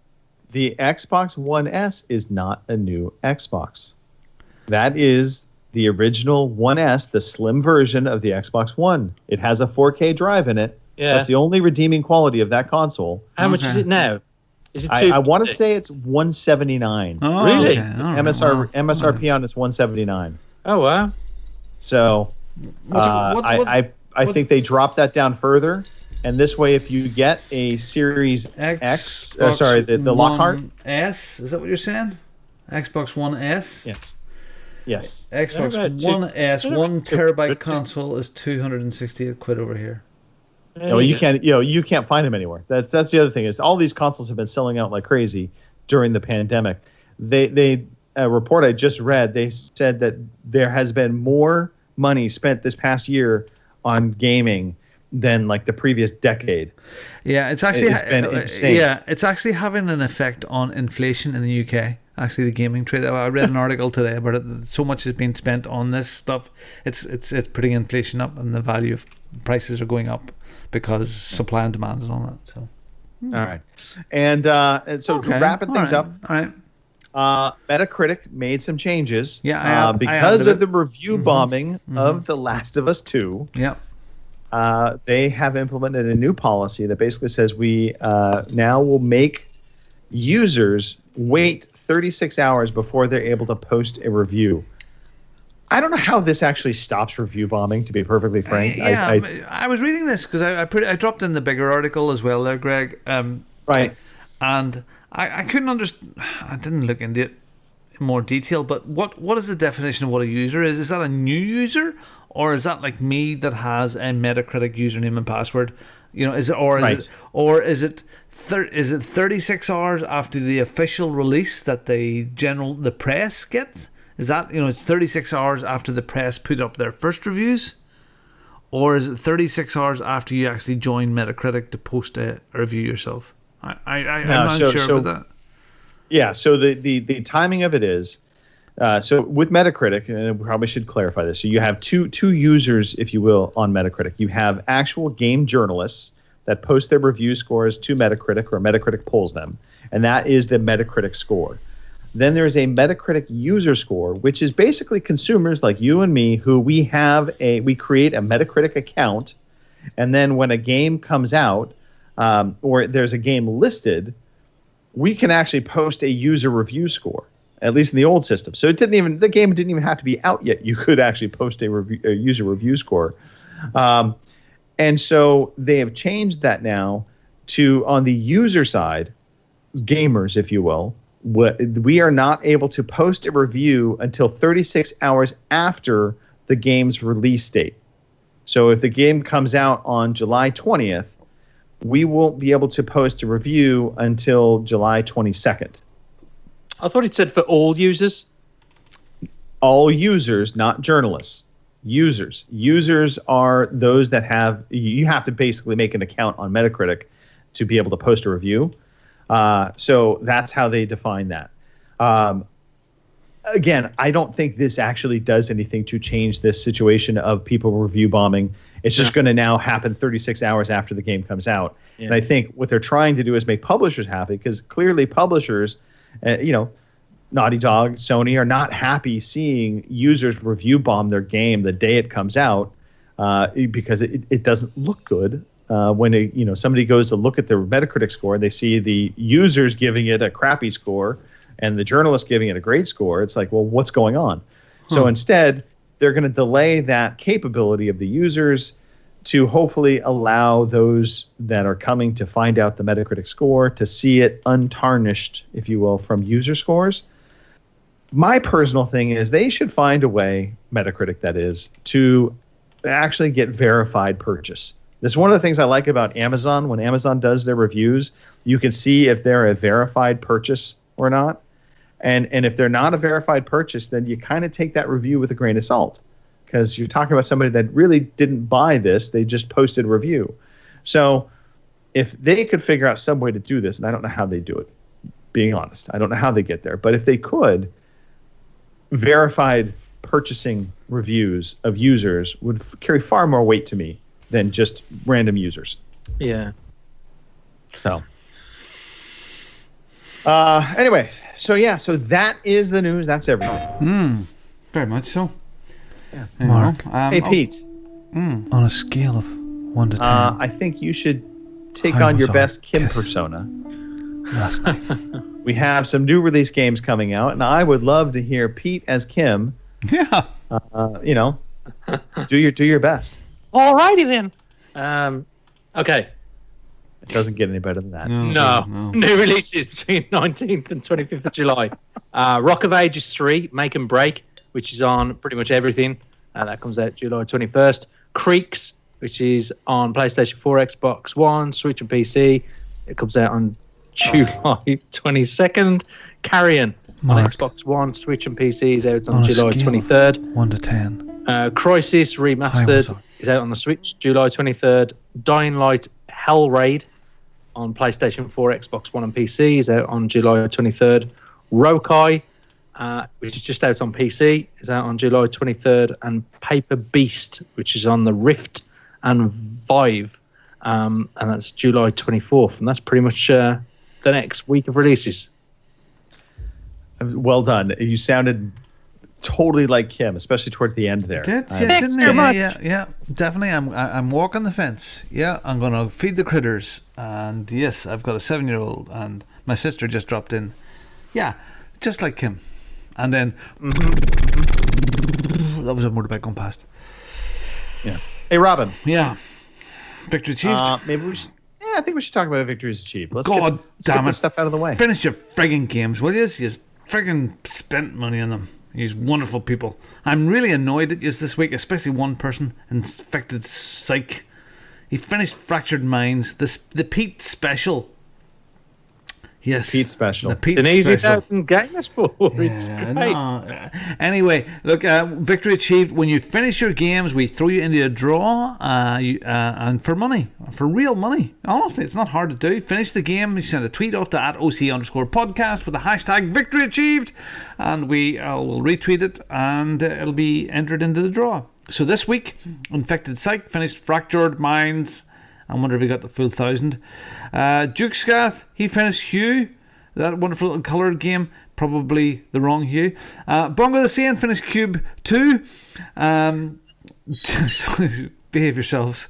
The Xbox One S is not a new Xbox. That is the original One S, the slim version of the Xbox One. It has a 4K drive in it. Yeah. That's the only redeeming quality of that console. How much is it now? Is it I want to say it's $179. Oh, really? Okay. MSRP on it's $179. Oh wow! So I think they dropped that down further, and this way, if you get a Series X, the Lockhart S, is that what you're saying? Xbox One S. Yes. Xbox One S, 1 terabyte console is £268 over here. You can't find them anywhere. That's the other thing is all these consoles have been selling out like crazy during the pandemic. They a report I just read, they said that there has been more money spent this past year on gaming than like the previous decade. Yeah, it's actually been insane. Yeah, it's actually having an effect on inflation in the UK. Actually, the gaming trade. I read an article today about it. So much is being spent on this stuff. It's putting inflation up, and the value of prices are going up because supply and demand and all that. So, all right, and so wrapping things up. All right. Metacritic made some changes. Yeah, because of the review bombing of The Last of Us 2. Yeah. They have implemented a new policy that basically says we now will make users wait 36 hours before they're able to post a review. I don't know how this actually stops review bombing, to be perfectly frank. I was reading this because I dropped in the bigger article as well there, Greg. Right. And I couldn't understand. I didn't look into it in more detail, but what is the definition of what a user is? Is that a new user, or is that like me that has a Metacritic username and password? You know, is it 36 hours after the official release that the press gets? Is that, it's 36 hours after the press put up their first reviews? Or is it 36 hours after you actually join Metacritic to post a review yourself? I'm not sure about that. Yeah, so the timing of it is So with Metacritic, and we probably should clarify this. So you have two users, if you will, on Metacritic. You have actual game journalists that post their review scores to Metacritic, or Metacritic polls them, and that is the Metacritic score. Then there's a Metacritic user score, which is basically consumers like you and me who we create a Metacritic account, and then when a game comes out or there's a game listed, we can actually post a user review score, at least in the old system. So the game didn't even have to be out yet. You could actually post a user review score. And so they have changed that now to, on the user side, gamers, if you will, we are not able to post a review until 36 hours after the game's release date. So if the game comes out on July 20th, we won't be able to post a review until July 22nd. I thought it said for all users. All users, not journalists. Users. Users are those that you have to basically make an account on Metacritic to be able to post a review. So that's how they define that. Again, I don't think this actually does anything to change this situation of people review bombing. It's just going to now happen 36 hours after the game comes out. Yeah. And I think what they're trying to do is make publishers happy, because clearly publishers, Naughty Dog, Sony, are not happy seeing users review bomb their game the day it comes out, because it doesn't look good. When somebody goes to look at the Metacritic score, they see the users giving it a crappy score and the journalists giving it a great score. It's like, well, what's going on? So instead, they're going to delay that capability of the users to hopefully allow those that are coming to find out the Metacritic score to see it untarnished, if you will, from user scores. My personal thing is they should find a way, Metacritic that is, to actually get verified purchase. This is one of the things I like about Amazon. When Amazon does their reviews, you can see if they're a verified purchase or not. And if they're not a verified purchase, then you kind of take that review with a grain of salt, because you're talking about somebody that really didn't buy this. They just posted a review. So if they could figure out some way to do this, and I don't know how they do it, being honest. I don't know how they get there. But if they could, verified purchasing reviews of users would carry far more weight to me than just random users. Yeah. So anyway, so that is the news. That's everything. Very much so. Yeah. Mark. Hey, Pete. On a scale of 1 to 10. I think you should take on your best Kim persona. Last night. We have some new release games coming out, and I would love to hear Pete as Kim. Yeah. Do your best. Alrighty then. Okay. It doesn't get any better than that. No. New releases between 19th and 25th of July. Rock of Ages 3, Make and Break, which is on pretty much everything. That comes out July 21st. Creeks, which is on PlayStation 4, Xbox One, Switch and PC. It comes out on July 22nd. Carrion on Xbox One, Switch and PC is out on July 23rd. 1 to 10. Crisis Remastered is out on the Switch, July 23rd. Dying Light Hell Raid on PlayStation 4, Xbox One and PC is out on July 23rd. Rokai, which is just out on PC, is out on July 23rd. And Paper Beast, which is on the Rift and Vive, and that's July 24th. And that's pretty much the next week of releases. Well done. You sounded totally like Kim, especially towards the end there. Didn't yeah, definitely. I'm walking the fence. Yeah, I'm gonna feed the critters, and yes, I've got a 7-year-old, and my sister just dropped in. Yeah, just like Kim, and then that was a motorbike going past. Yeah. Hey, Robin. Yeah. Victory achieved. Maybe we should. Yeah, I think we should talk about victories achieved. Let's God damn get this stuff out of the way. Finish your friggin' games, will you? You friggin' spent money on them. These wonderful people. I'm really annoyed at you this week, especially one person, Infected Psych. He finished Fractured Minds, the Pete special. Yes, Pete special. The Pete An easy special. thousand gamer sport. It's Yeah, great. no. Anyway, look, victory achieved. When you finish your games, we throw you into a draw, and for money, for real money. Honestly, it's not hard to do. Finish the game, you send a tweet off to @OC_podcast with the hashtag victory achieved, and we will retweet it, and it'll be entered into the draw. So this week, Infected Psych finished Fractured Minds. I wonder if he got the full 1,000. Dukescath, he finished Hue, that wonderful coloured game, probably the wrong Hue. Bongo the Sane finished Cube 2. Behave yourselves.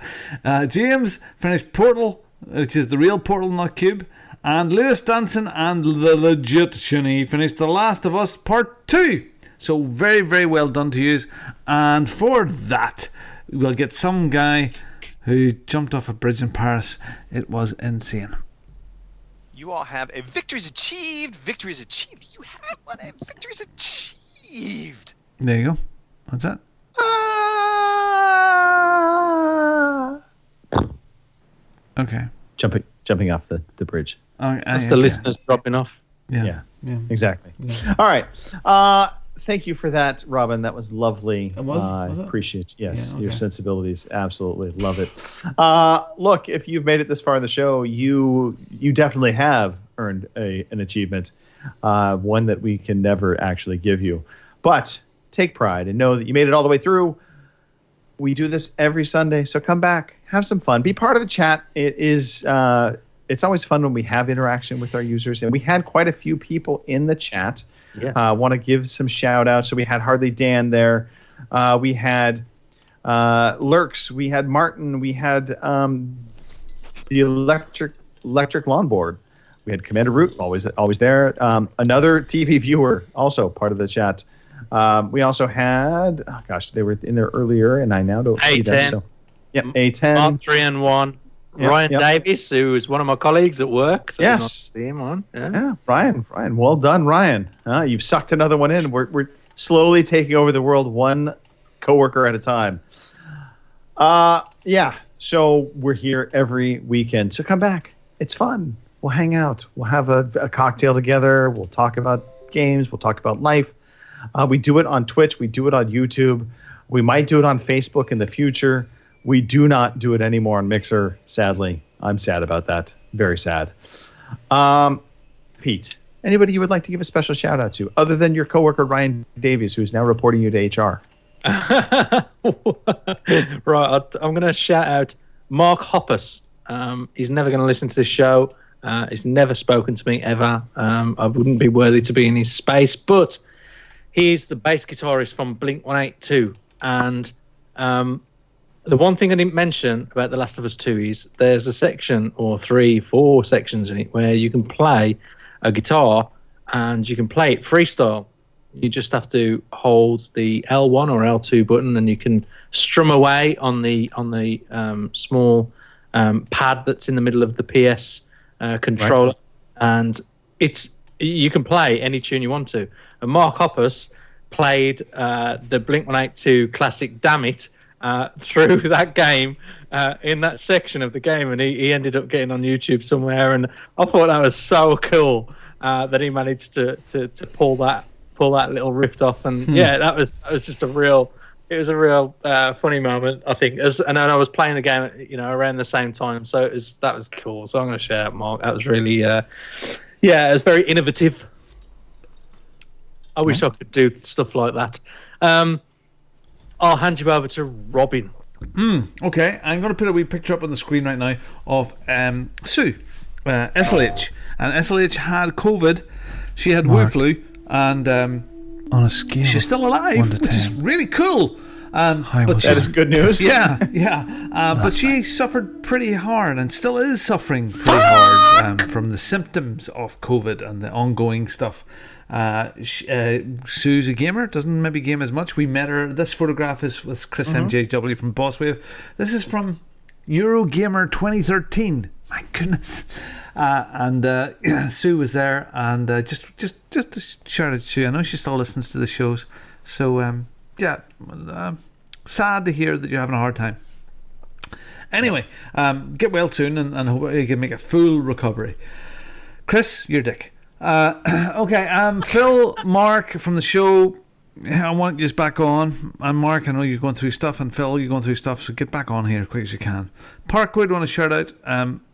James finished Portal, which is the real Portal, not Cube. And Lewis Danson and the legit Shinny finished The Last of Us Part 2. So very, very well done to you. And for that, we'll get some guy who jumped off a bridge in Paris. It was insane. You all have a victory's achieved. Victory's achieved. You have one. A victory's achieved. There you go. What's that? Okay. Jumping off the bridge. That's the listeners dropping off. Yeah. Exactly. Yeah. All right. Thank you for that, Robin. That was lovely. It was? Was it? Appreciate Yeah, okay. your sensibilities. Absolutely love it. Look, if you've made it this far in the show, you definitely have earned an achievement, one that we can never actually give you. But take pride and know that you made it all the way through. We do this every Sunday, so come back, have some fun, be part of the chat. It's always fun when we have interaction with our users, and we had quite a few people in the chat. Yes. Want to give some shout outs. So we had Hardly Dan there. We had Lurks. We had Martin. We had the electric longboard. We had Commander Root, always there. Another TV viewer, also part of the chat. We also had, they were in there earlier, and I now don't see them. So, yep, A10. Mark 3 and 1. Ryan Davis, who is one of my colleagues at work. So Yes. nice to see him on. Yeah, Ryan. Well done, Ryan. You've sucked another one in. We're slowly taking over the world, one coworker at a time. So we're here every weekend. So come back. It's fun. We'll hang out. We'll have a cocktail together. We'll talk about games. We'll talk about life. We do it on Twitch. We do it on YouTube. We might do it on Facebook in the future. We do not do it anymore on Mixer, sadly. I'm sad about that. Very sad. Pete, anybody you would like to give a special shout out to, other than your coworker Ryan Davies, who's now reporting you to HR? Right, I'm going to shout out Mark Hoppus. He's never going to listen to this show. He's never spoken to me ever. I wouldn't be worthy to be in his space, but he's the bass guitarist from Blink-182. And the one thing I didn't mention about The Last of Us 2 is there's a section, or 3-4 sections in it, where you can play a guitar and you can play it freestyle. You just have to hold the L1 or L2 button, and you can strum away on the small pad that's in the middle of the PS controller, right. And you can play any tune you want to. And Mark Hoppus played the Blink-182 classic "Damn It" through that game, in that section of the game, and he ended up getting on YouTube somewhere. And I thought that was so cool that he managed to pull that little riff off. And yeah, that was just a real funny moment, I think. And I was playing the game, around the same time, so that was cool. So I'm going to share out Mark. That was really it was very innovative. I wish I could do stuff like that. I'll hand you over to Robin. Okay, I'm going to put a wee picture up on the screen right now of Sue, SLH. And SLH had COVID. She had Wu flu. And on a scale, she's still alive, which is really cool. But that is good news. Yeah. But she suffered pretty hard and still is suffering pretty hard from the symptoms of COVID and the ongoing stuff. Sue's a gamer, doesn't maybe game as much. We met her. This photograph is with Chris MJW from Bosswave. This is from Eurogamer 2013. My goodness. Sue was there, and just to shout out to Sue. I know she still listens to the shows, so sad to hear that you're having a hard time. Anyway, get well soon, and hope you can make a full recovery. Chris, you're dick. Okay, Phil, Mark from the show, I want you back on. And Mark, I know you're going through stuff, and Phil, you're going through stuff, so get back on here as quick as you can. Parkwood, want to shout out,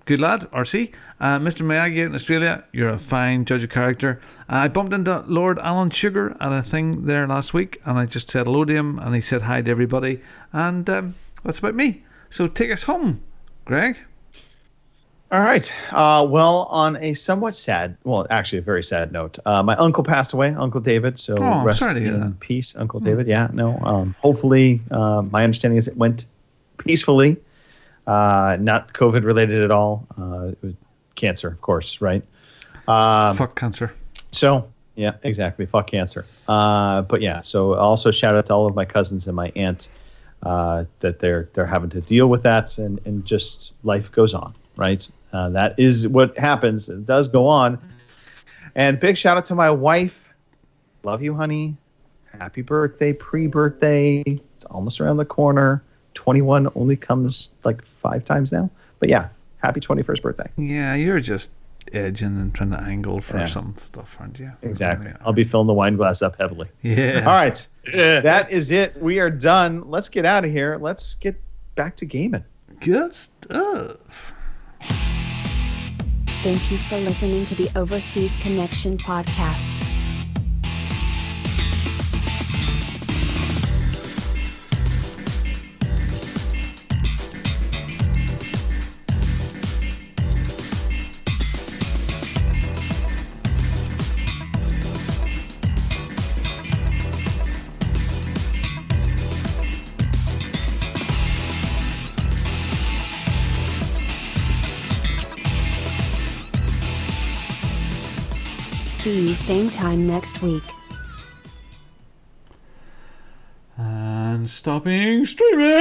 good lad, RC. Mr. Miyagi in Australia, you're a fine judge of character. I bumped into Lord Alan Sugar at a thing there last week, and I just said hello to him, and he said hi to everybody, and that's about me. So take us home, Greg. All right. Well, on a somewhat sad, well, actually a very sad note, my uncle passed away, Uncle David. So rest in peace, Uncle David. Yeah, no. Hopefully, my understanding is it went peacefully, not COVID related at all. It was cancer, of course, right? Fuck cancer. So yeah, exactly. Fuck cancer. But yeah, so also shout out to all of my cousins and my aunt that they're having to deal with that, and just life goes on. Right. That is what happens. It does go on. And big shout out to my wife. Love you, honey. Happy birthday, pre-birthday. It's almost around the corner. 21 only comes like 5 times now. But yeah, happy 21st birthday. Yeah, you're just edging and trying to angle for some stuff, aren't you? Exactly. I'll be filling the wine glass up heavily. Yeah. All right. Yeah. That is it. We are done. Let's get out of here. Let's get back to gaming. Good stuff. Thank you for listening to the Overseas Connection podcast. See you same time next week. And stopping streaming.